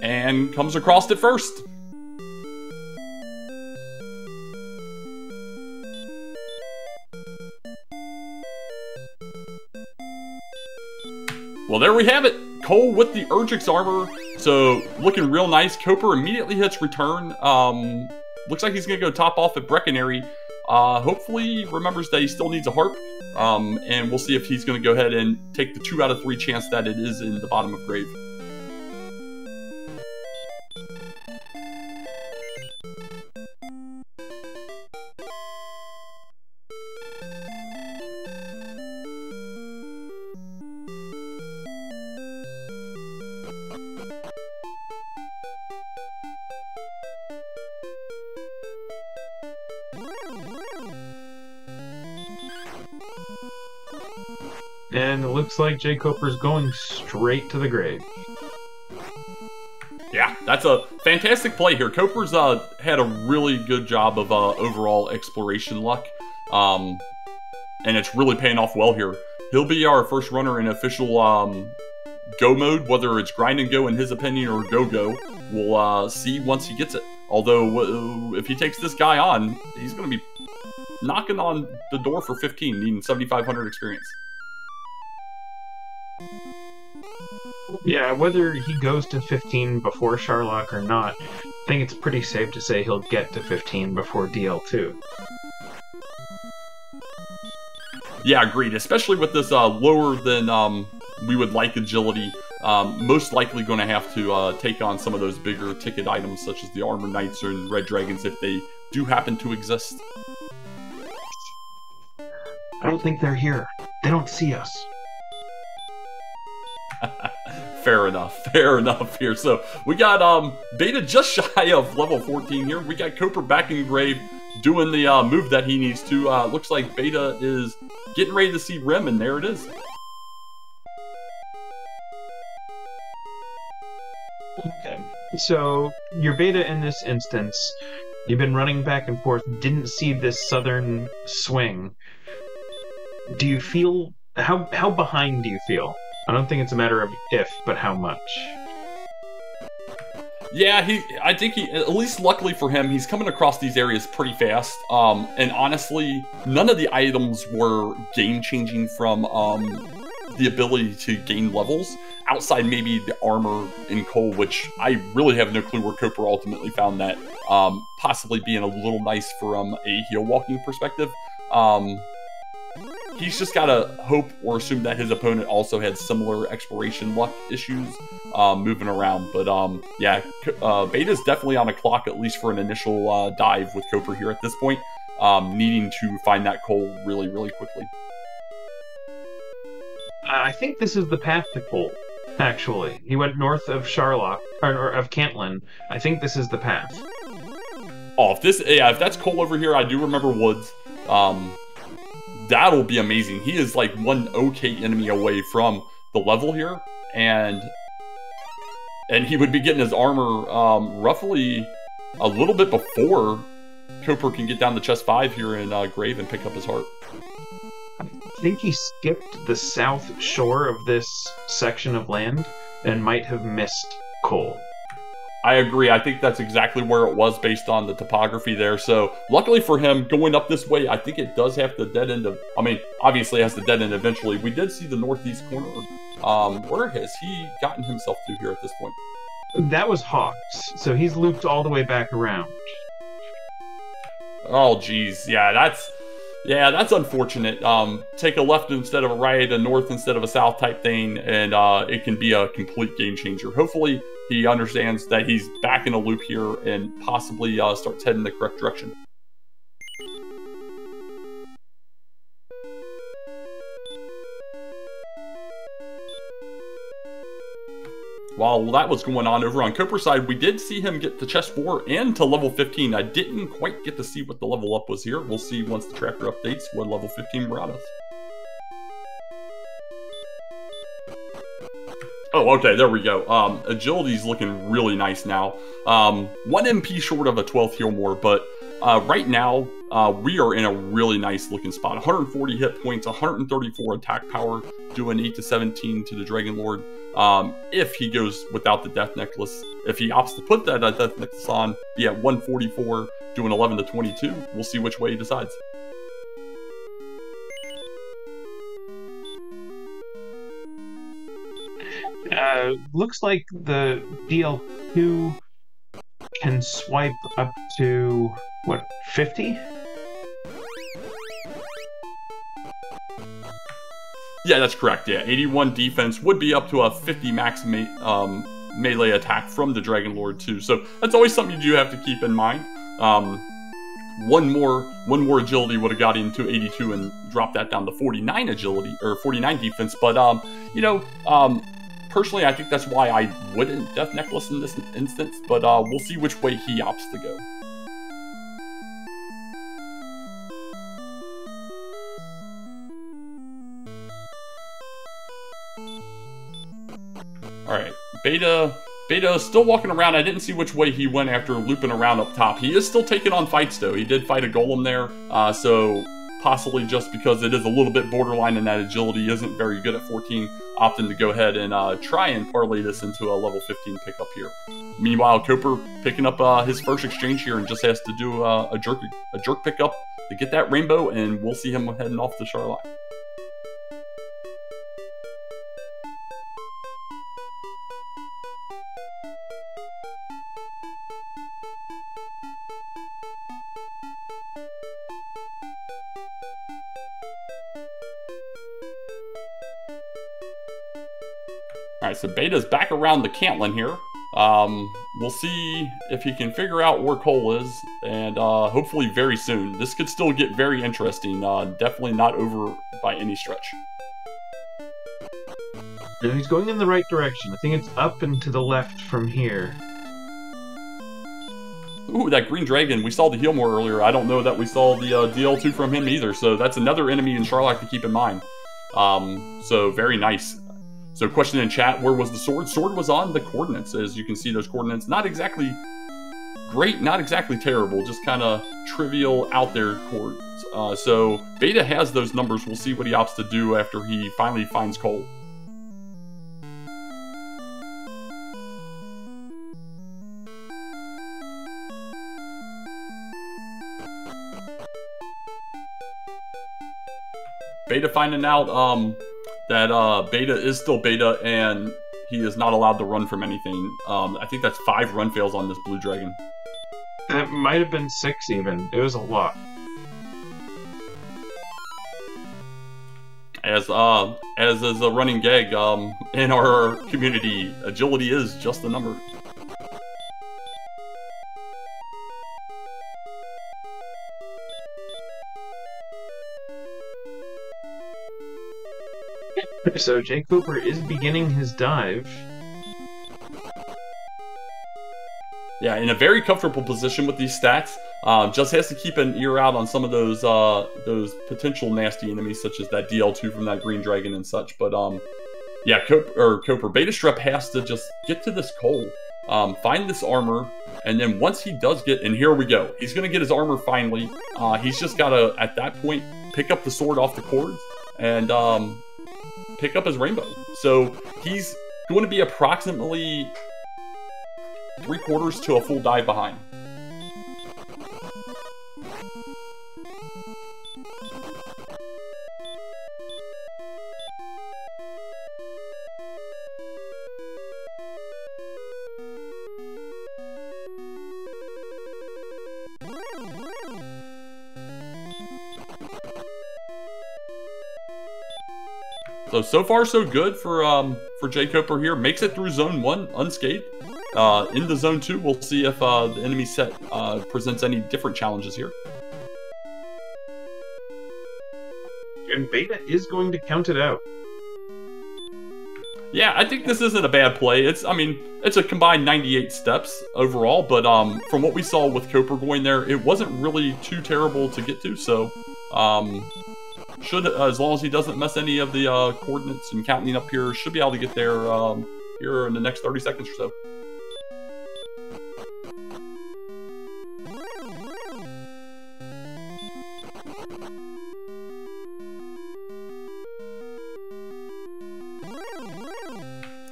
And comes across it first. Well, there we have it. Coal with the Erdrick's armor. So, looking real nice. Koper immediately hits return. Looks like he's going to go top off at Breckenary. Hopefully remembers that he still needs a harp. And we'll see if he's going to go ahead and take the 2 out of 3 chance that it is in the bottom of grave. And it looks like jkoper's going straight to the grave. Yeah, that's a fantastic play here. Koper's had a really good job of overall exploration luck. And it's really paying off well here. He'll be our first runner in official go mode, whether it's grind and go in his opinion or go-go. We'll see once he gets it. Although, if he takes this guy on, he's going to be knocking on the door for 15, needing 7,500 experience. Yeah, whether he goes to 15 before Sharlock or not, I think it's pretty safe to say he'll get to 15 before DL2. Yeah, agreed. Especially with this lower than we would like agility. Most likely going to have to take on some of those bigger ticket items such as the Armor Knights and Red Dragons if they do happen to exist. I don't think they're here. They don't see us. Fair enough here. So we got Beta just shy of level 14 here. We got Koper back in grave doing the move that he needs to. Looks like Beta is getting ready to see Rim, and there it is. Okay. So your Beta in this instance, you've been running back and forth, didn't see this southern swing. Do you feel how behind do you feel? I don't think it's a matter of if, but how much. Yeah, I think he, at least luckily for him, he's coming across these areas pretty fast. And honestly, none of the items were game-changing from the ability to gain levels outside maybe the armor and coal, which I really have no clue where Koper ultimately found that. Possibly being a little nice from a heal walking perspective. He's just got to hope or assume that his opponent also had similar exploration luck issues moving around. But yeah, Beta's definitely on a clock, at least for an initial dive with Koper here at this point, needing to find that coal really, really quickly. I think this is the path to coal, actually. He went north of Sharlock, or of Cantlin. I think this is the path. Oh, if that's coal over here, I do remember woods. That'll be amazing. He is like one okay enemy away from the level here, and he would be getting his armor roughly a little bit before Koper can get down to chest 5 here in Grave and pick up his heart. I think he skipped the south shore of this section of land and might have missed coal. I agree. I think that's exactly where it was based on the topography there. So luckily for him, going up this way, I think it does have the dead end of... I mean, obviously it has the dead end eventually. We did see the northeast corner. Where has he gotten himself to here at this point? That was Hawks, so he's looped all the way back around. Oh, geez. Yeah, that's unfortunate. Take a left instead of a right, a north instead of a south type thing, and it can be a complete game changer. Hopefully, he understands that he's back in a loop here and possibly starts heading the correct direction. While that was going on over on Koper's side, we did see him get to chest 4 and to level 15. I didn't quite get to see what the level up was here. We'll see once the tracker updates what level 15 brought us. Oh, okay, there we go. Agility's looking really nice now. 1 MP short of a 12th heal more, but right now, we are in a really nice looking spot. 140 hit points, 134 attack power, doing 8 to 17 to the Dragon Lord. If he goes without the Death Necklace, if he opts to put that Death Necklace on, be at 144, doing 11 to 22. We'll see which way he decides. Looks like the DL2 can swipe up to, what, 50? Yeah, that's correct. Yeah, 81 defense would be up to a 50 max melee attack from the Dragon Lord too. So that's always something you do have to keep in mind. One more agility would have got him to 82 and dropped that down to 49 agility or 49 defense. But personally, I think that's why I wouldn't Death Necklace in this instance. But we'll see which way he opts to go. Alright, Beta is still walking around. I didn't see which way he went after looping around up top. He is still taking on fights, though. He did fight a golem there, so possibly just because it is a little bit borderline and that agility isn't very good at 14, opting to go ahead and try and parlay this into a level 15 pickup here. Meanwhile, Koper picking up his first exchange here and just has to do a jerk pickup to get that rainbow, and we'll see him heading off to Charlotte. Alright, so Beta's back around the Cantlin here. We'll see if he can figure out where Cole is, and hopefully very soon. This could still get very interesting. Definitely not over by any stretch. He's going in the right direction. I think it's up and to the left from here. Ooh, that green dragon. We saw the heal more earlier. I don't know that we saw the DL2 from him either, so that's another enemy in Charlotte to keep in mind. So very nice. So question in chat, where was the sword? Sword was on the coordinates. As you can see, those coordinates, not exactly great, not exactly terrible, just kind of trivial out there chords. So Beta has those numbers. We'll see what he opts to do after he finally finds Cole. Beta finding out that Beta is still Beta, and he is not allowed to run from anything. I think that's 5 run fails on this Blue Dragon. It might have been 6 even. It was a lot. As is a running gag in our community, agility is just a number. So jkoper is beginning his dive. Yeah, in a very comfortable position with these stats. Just has to keep an ear out on some of those potential nasty enemies, such as that DL2 from that green dragon and such. But yeah, Coper Betastrep has to just get to this coal, find this armor, and then once he does get, and here we go, he's gonna get his armor finally. He's just gotta at that point pick up the sword off the cords and pick up his rainbow. So he's going to be approximately 3/4 to a full dive behind. So far so good for jkoper here. Makes it through Zone 1 unscathed. Into Zone 2, we'll see if the enemy set presents any different challenges here. And Beta is going to count it out. Yeah, I think this isn't a bad play. I mean, it's a combined 98 steps overall, but from what we saw with Coper going there, it wasn't really too terrible to get to, so should, as long as he doesn't mess any of the coordinates and counting up here, should be able to get there here in the next 30 seconds or so.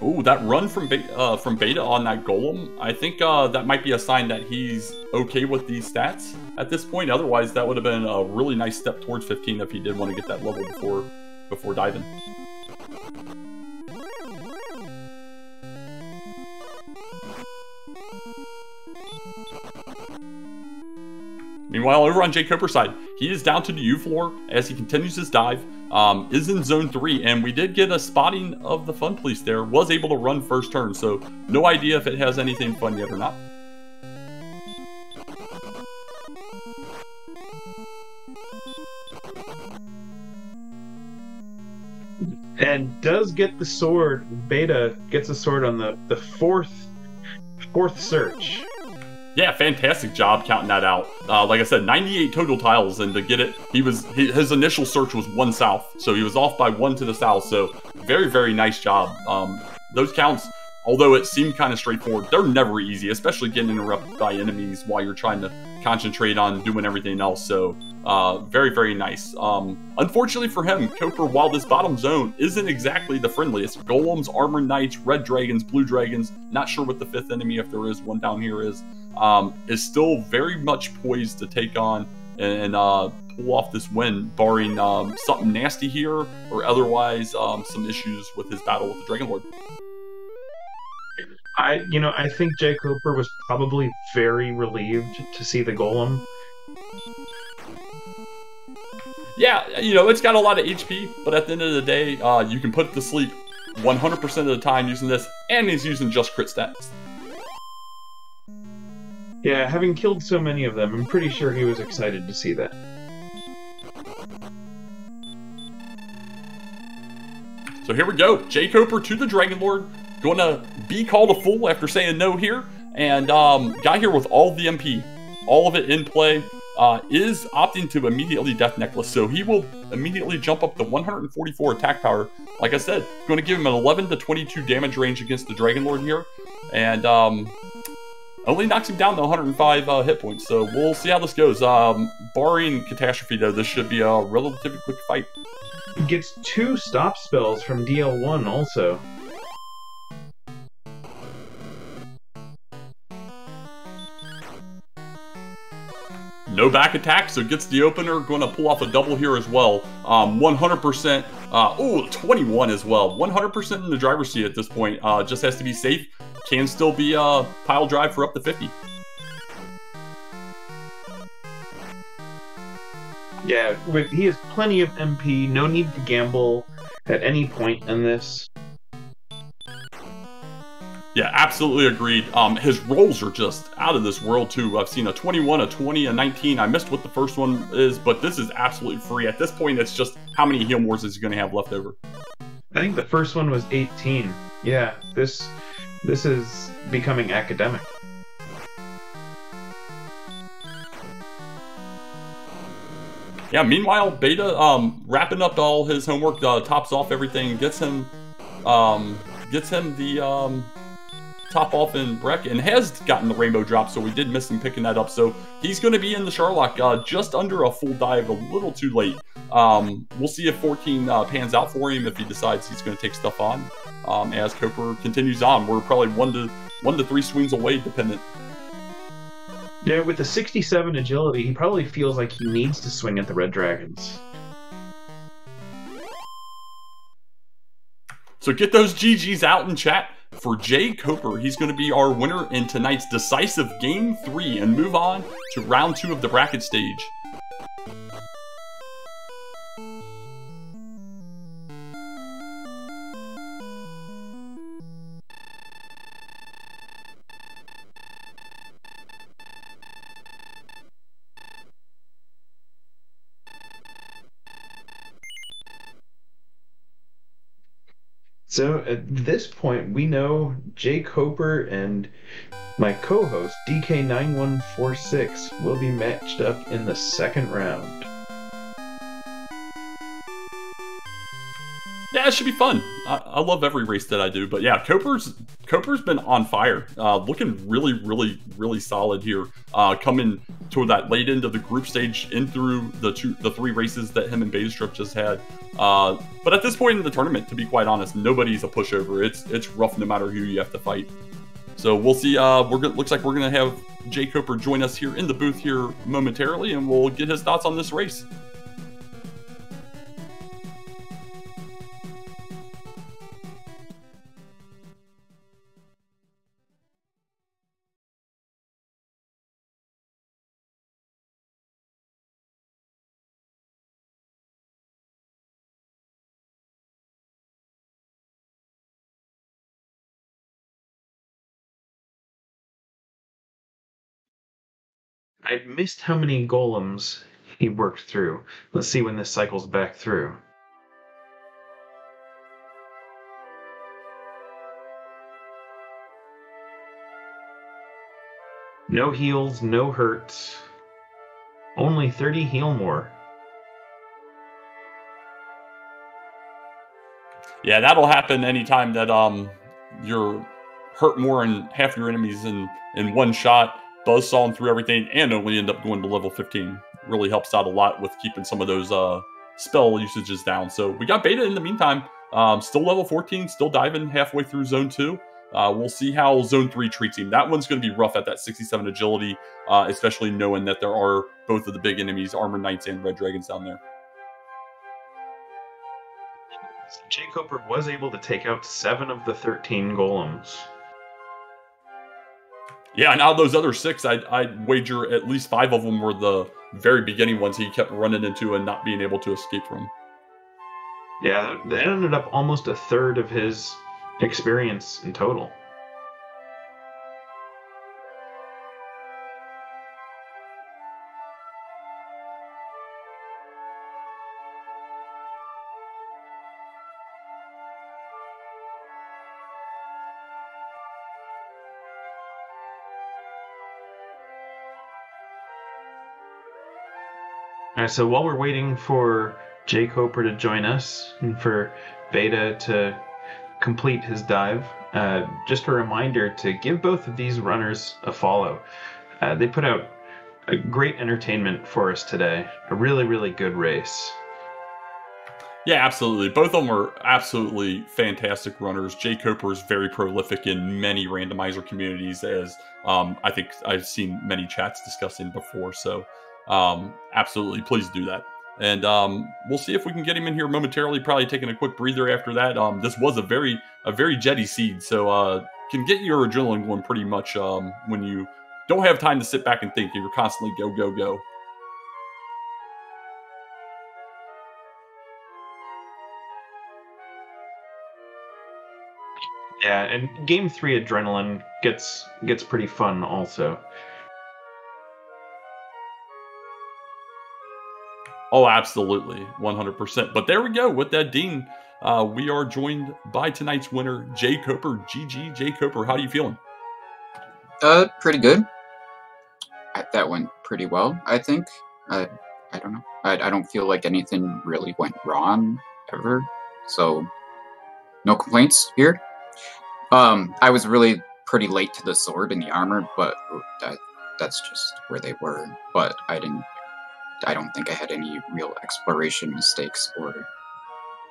Ooh, that run from Beta on that Golem, I think that might be a sign that he's okay with these stats at this point. Otherwise, that would have been a really nice step towards 15 if he did want to get that level before diving. Meanwhile, over on jkoper's side, he is down to the U floor as he continues his dive. Is in Zone 3, and we did get a spotting of the Fun Police there. Was able to run first turn, so no idea if it has anything fun yet or not. And does get the sword. Beta gets the sword on the fourth search. Yeah, fantastic job counting that out. Like I said, 98 total tiles, and to get it, his initial search was 1 south, so he was off by 1 to the south, so very, very nice job. Those counts, although it seemed kind of straightforward, they're never easy, especially getting interrupted by enemies while you're trying to concentrate on doing everything else, so very, very nice. Unfortunately for him, Coper, while this bottom zone isn't exactly the friendliest, Golems, Armored Knights, Red Dragons, Blue Dragons, not sure what the 5th enemy, if there is one down here, is still very much poised to take on and pull off this win, barring something nasty here or otherwise some issues with his battle with the Dragon Lord. I think jkoper was probably very relieved to see the Golem. Yeah, it's got a lot of HP, but at the end of the day, you can put it to sleep 100% of the time using this, and he's using just crit stats. Yeah, having killed so many of them, I'm pretty sure he was excited to see that. So here we go. jkoper to the Dragon Lord. Going to be called a fool after saying no here. And got here with all the MP. All of it in play. Is opting to immediately Death Necklace. So he will immediately jump up to 144 attack power. Like I said, going to give him an 11 to 22 damage range against the Dragon Lord here. And only knocks him down to 105 hit points, so we'll see how this goes. Barring Catastrophe, though, this should be a relatively quick fight. He gets 2 stop spells from DL1 also. no back attack, so gets the opener. Going to pull off a double here as well. 100%. Oh, 21 as well. 100% in the driver's seat at this point. Just has to be safe. Can still be a pile drive for up to 50. Yeah, he has plenty of MP. No need to gamble at any point in this. Yeah, absolutely agreed. His rolls are just out of this world, too. I've seen a 21, a 20, a 19. I missed what the first one is, but this is absolutely free. At this point, it's just how many heal mores is he going to have left over. I think the first one was 18. Yeah, this is becoming academic. Yeah, meanwhile, Beta wrapping up all his homework, tops off everything, gets him the top off in Breck, and has gotten the rainbow drop, so we did miss him picking that up. So he's going to be in the Sherlock just under a full dive, a little too late. We'll see if 14 pans out for him, if he decides he's going to take stuff on as jkoper continues on. We're probably one to three swings away, dependent. Yeah, with the 67 agility, he probably feels like he needs to swing at the red dragons. So get those GGs out in chat for jkoper. He's going to be our winner in tonight's decisive Game 3 and move on to round 2 of the bracket stage. So at this point, we know jkoper and my co-host DK9146 will be matched up in the second round. Yeah, it should be fun. I love every race that I do, but yeah, jkoper's been on fire, looking really solid here. Coming toward that late end of the group stage, in through the three races that him and betastrep just had. But at this point in the tournament, to be quite honest, nobody's a pushover. It's rough no matter who you have to fight. So we'll see. Looks like we're gonna have jkoper join us here in the booth here momentarily, and we'll get his thoughts on this race. I missed how many golems he worked through. Let's see when this cycles back through. No heals, no hurts. Only 30 heal more. Yeah, that'll happen anytime that you're hurt more than half your enemies in one shot. Buzzsaw through everything and only end up going to level 15. Really helps out a lot with keeping some of those spell usages down. So we got Beta in the meantime. Still level 14, still diving halfway through Zone 2. We'll see how Zone 3 treats him. That one's going to be rough at that 67 agility, especially knowing that there are both of the big enemies, Armor Knights and Red Dragons down there. jkoper was able to take out 7 of the 13 golems. Yeah, and out of those other 6, I'd wager at least 5 of them were the very beginning ones he kept running into and not being able to escape from. Yeah, that ended up almost a third of his experience in total. Alright, so while we're waiting for jkoper to join us and for Beta to complete his dive, just a reminder to give both of these runners a follow. They put out a great entertainment for us today. A really good race. Yeah, absolutely. Both of them are absolutely fantastic runners. jkoper is very prolific in many randomizer communities, as I think I've seen many chats discussing before. So Absolutely, please do that. And we'll see if we can get him in here momentarily. Probably taking a quick breather after that. This was a very jetty seed, so can get your adrenaline going pretty much when you don't have time to sit back and think. You're constantly go go go. Yeah, and game 3 adrenaline gets pretty fun also. Oh, absolutely, 100%. But there we go. With that, Dean, we are joined by tonight's winner, jkoper. GG, jkoper. How are you feeling? Pretty good. That went pretty well, I think. I don't know. I don't feel like anything really went wrong ever, so no complaints here. I was really pretty late to the sword and the armor, but that's just where they were. But I don't think I had any real exploration mistakes or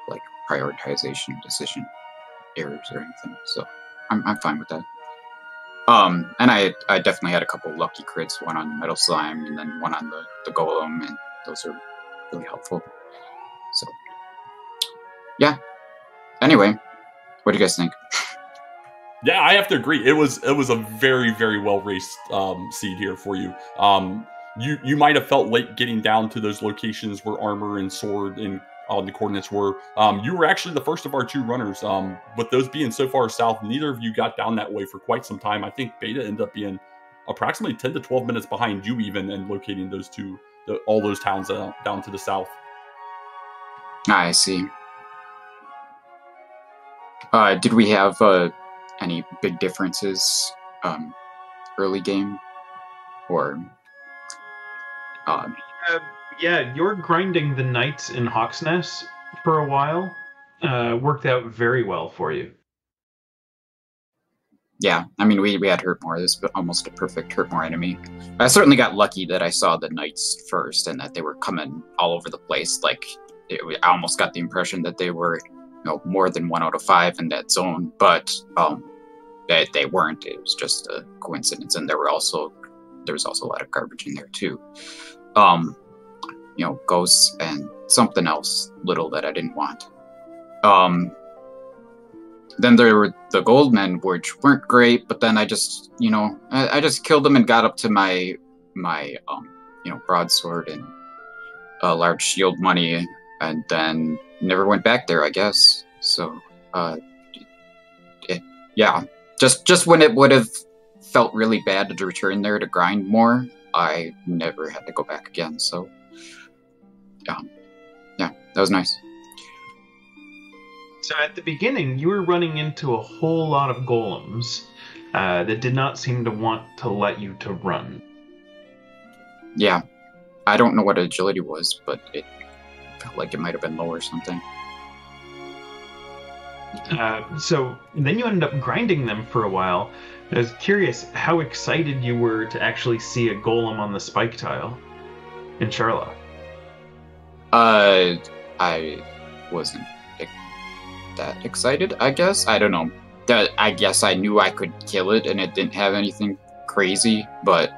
like prioritization decision errors or anything. So I'm fine with that. And I definitely had a couple lucky crits, one on Metal Slime and then one on the Golem, and those are really helpful. So yeah. Anyway, what do you guys think? Yeah, I have to agree. It was a very, very well raced seed here for you. You might have felt late getting down to those locations where armor and sword and the coordinates were. You were actually the first of our 2 runners. With those being so far south, neither of you got down that way for quite some time. I think Beta ended up being approximately 10 to 12 minutes behind you even, and locating those all those towns down to the south. I see. Did we have any big differences early game, or yeah, you're grinding the knights in Hawksnest for a while worked out very well for you. Yeah, I mean, we had Hurtmore. This was almost a perfect Hurtmore enemy. I certainly got lucky that I saw the knights first and that they were coming all over the place. Like, I almost got the impression that they were, more than 1 out of 5 in that zone, but they weren't. It was just a coincidence, and there was also a lot of garbage in there too. Ghosts and something else little that I didn't want. Then there were the goldmen, which weren't great, but then I just, I just killed them and got up to my broadsword and large shield money, and then never went back there, I guess. So, yeah, just when it would have felt really bad to return there to grind more, I never had to go back again. So, yeah, that was nice. So at the beginning, you were running into a whole lot of golems that did not seem to want to let you to run. Yeah, I don't know what agility was, but it felt like it might have been low or something. So then you ended up grinding them for a while. I was curious how excited you were to actually see a golem on the spike tile in Charlotte. I wasn't that excited, I guess. I don't know. I guess I knew I could kill it and it didn't have anything crazy, but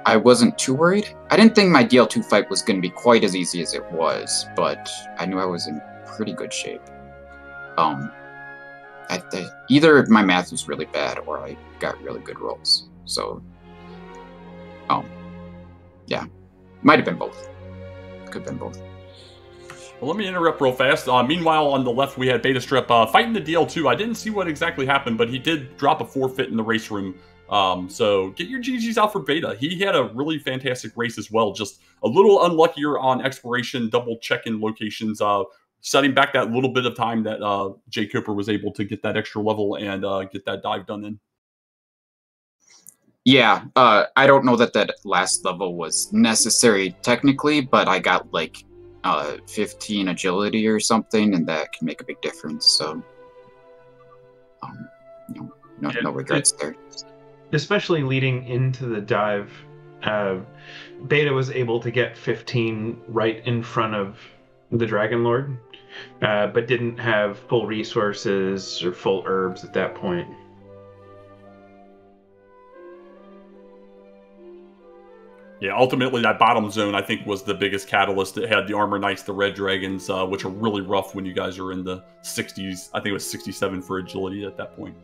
I wasn't too worried. I didn't think my DL2 fight was going to be quite as easy as it was, but I knew I was in pretty good shape. Either my math was really bad or I got really good rolls. So, yeah. Might have been both. Could have been both. Well, let me interrupt real fast. Meanwhile, on the left, we had betastrep fighting the DL2. I didn't see what exactly happened, but he did drop a forfeit in the race room. So get your GGs out for Beta. He had a really fantastic race as well. Just a little unluckier on exploration, double checking locations, setting back that little bit of time that jkoper was able to get that extra level and get that dive done in. Yeah, I don't know that last level was necessary technically, but I got like 15 agility or something, and that can make a big difference. So, no regrets there. Especially leading into the dive, Beta was able to get 15 right in front of the Dragon Lord, but didn't have full resources or full herbs at that point. Yeah, ultimately that bottom zone I think was the biggest catalyst. It had the Armor Knights, the Red Dragons, which are really rough when you guys are in the 60s. I think it was 67 for agility at that point.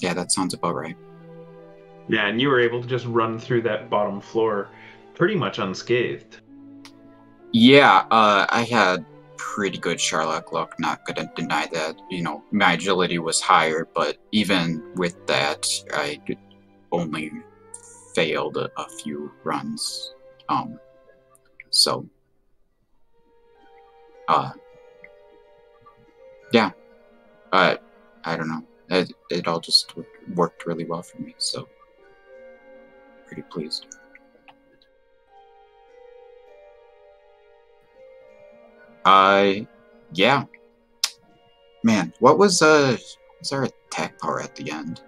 Yeah, that sounds about right. Yeah, and you were able to just run through that bottom floor pretty much unscathed. Yeah, I had pretty good Sherlock luck, not gonna deny that. You know, my agility was higher, but even with that, I only failed a few runs. So, yeah, I don't know. It all just worked really well for me, so pretty pleased. Yeah. Man, what was our attack power at the end?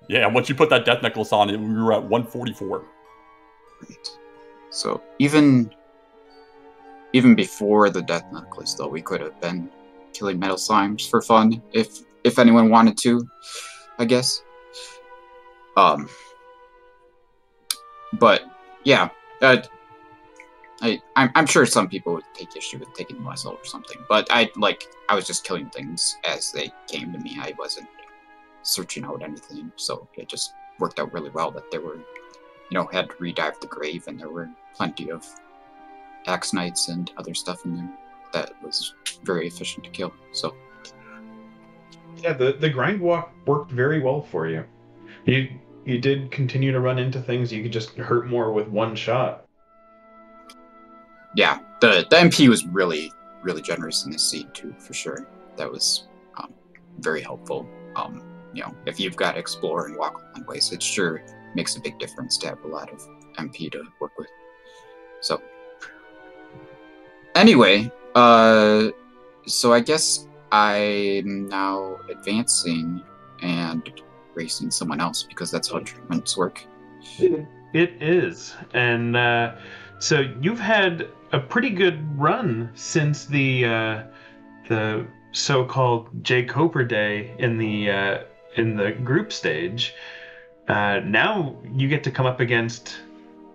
Yeah, once you put that death necklace on, we were at 144. Right. So even before the death necklace, though, we could have been killing metal slimes for fun if anyone wanted to, I guess. But yeah, I'm sure some people would take issue with taking muzzle or something, but I was just killing things as they came to me. I wasn't searching out anything, so it just worked out really well that there were, had to redive the grave, and there were plenty of axe knights and other stuff in there that was very efficient to kill. So yeah, the grind walk worked very well for you. You did continue to run into things you could just hurt more with one shot. Yeah, the MP was really, really generous in this scene too, for sure. That was very helpful. If you've got to explore and walk long ways, it sure makes a big difference to have a lot of MP to work with. So anyway, so I guess I'm now advancing and racing someone else, because that's how tournaments work. It is, and so you've had a pretty good run since the so-called jkoper day in the group stage. Now you get to come up against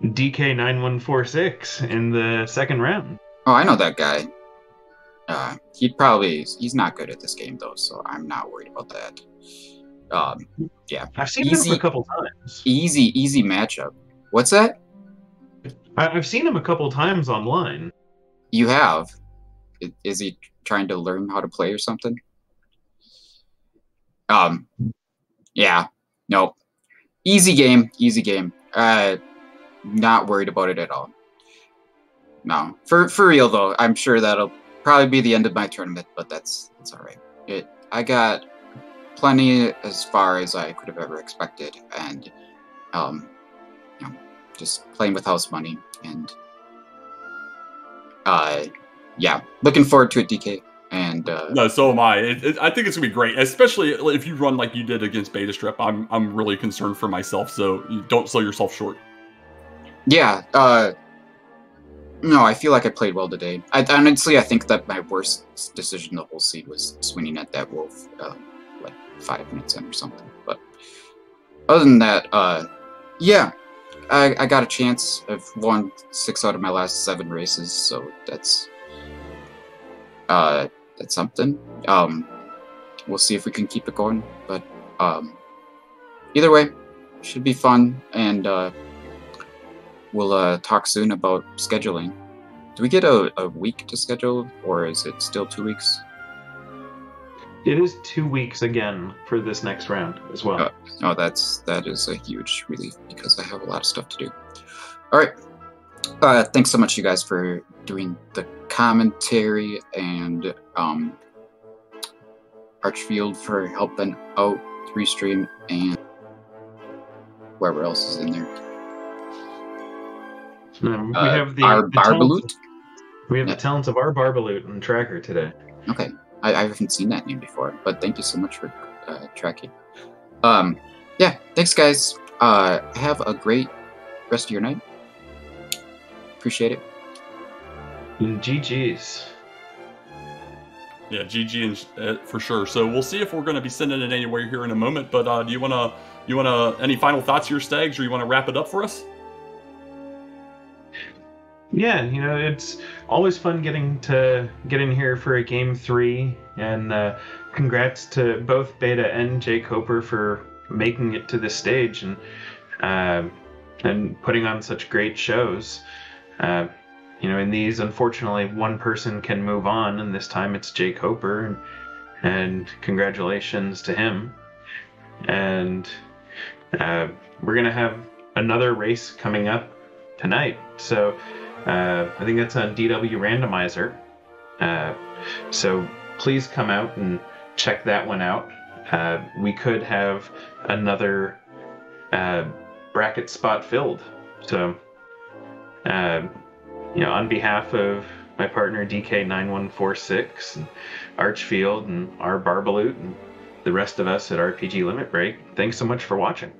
DK9146 in the second round. Oh, I know that guy. He's not good at this game though, so I'm not worried about that. Yeah. I've seen him a couple times. Easy matchup. What's that? I've seen him a couple times online. You have? Is he trying to learn how to play or something? Yeah. No. Easy game. Not worried about it at all. No. For real though, I'm sure that'll probably be the end of my tournament, but that's all right. I got plenty as far as I could have ever expected, and just playing with house money, and yeah, looking forward to it, DK. And no, so am I. I think it's gonna be great, especially if you run like you did against Betastrep. I'm really concerned for myself, so you don't sell yourself short. Yeah. No, I feel like I played well today. Honestly, I think that my worst decision the whole seed was swinging at that wolf, like 5 minutes in or something. But other than that, yeah, I got a chance. I've won 6 out of my last 7 races, so that's something. We'll see if we can keep it going, but either way, should be fun, and we'll talk soon about scheduling. Do we get a week to schedule, or is it still 2 weeks? It is 2 weeks again for this next round as well. Oh, that is a huge relief, because I have a lot of stuff to do. All right. Thanks so much, you guys, for doing the commentary, and Archfield for helping out Restream, and whoever else is in there. We have our Barbaloot. We have the talents of our Barbaloot and Tracker today. Okay, I haven't seen that name before, but thank you so much for tracking. Yeah, thanks, guys. Have a great rest of your night. Appreciate it. GG's. Yeah, GG for sure. So we'll see if we're going to be sending it anywhere here in a moment. But do you wanna any final thoughts here, Stags, or you want to wrap it up for us? Yeah, it's always fun getting to get in here for a game 3, and congrats to both Beta and jkoper for making it to this stage and putting on such great shows. In these, unfortunately, one person can move on, and this time it's jkoper, and congratulations to him. And we're gonna have another race coming up tonight, so I think that's on DW Randomizer. So please come out and check that one out. We could have another bracket spot filled. So, on behalf of my partner DK9146, and Archfield, and R Barbaloot, and the rest of us at RPG Limit Break, thanks so much for watching.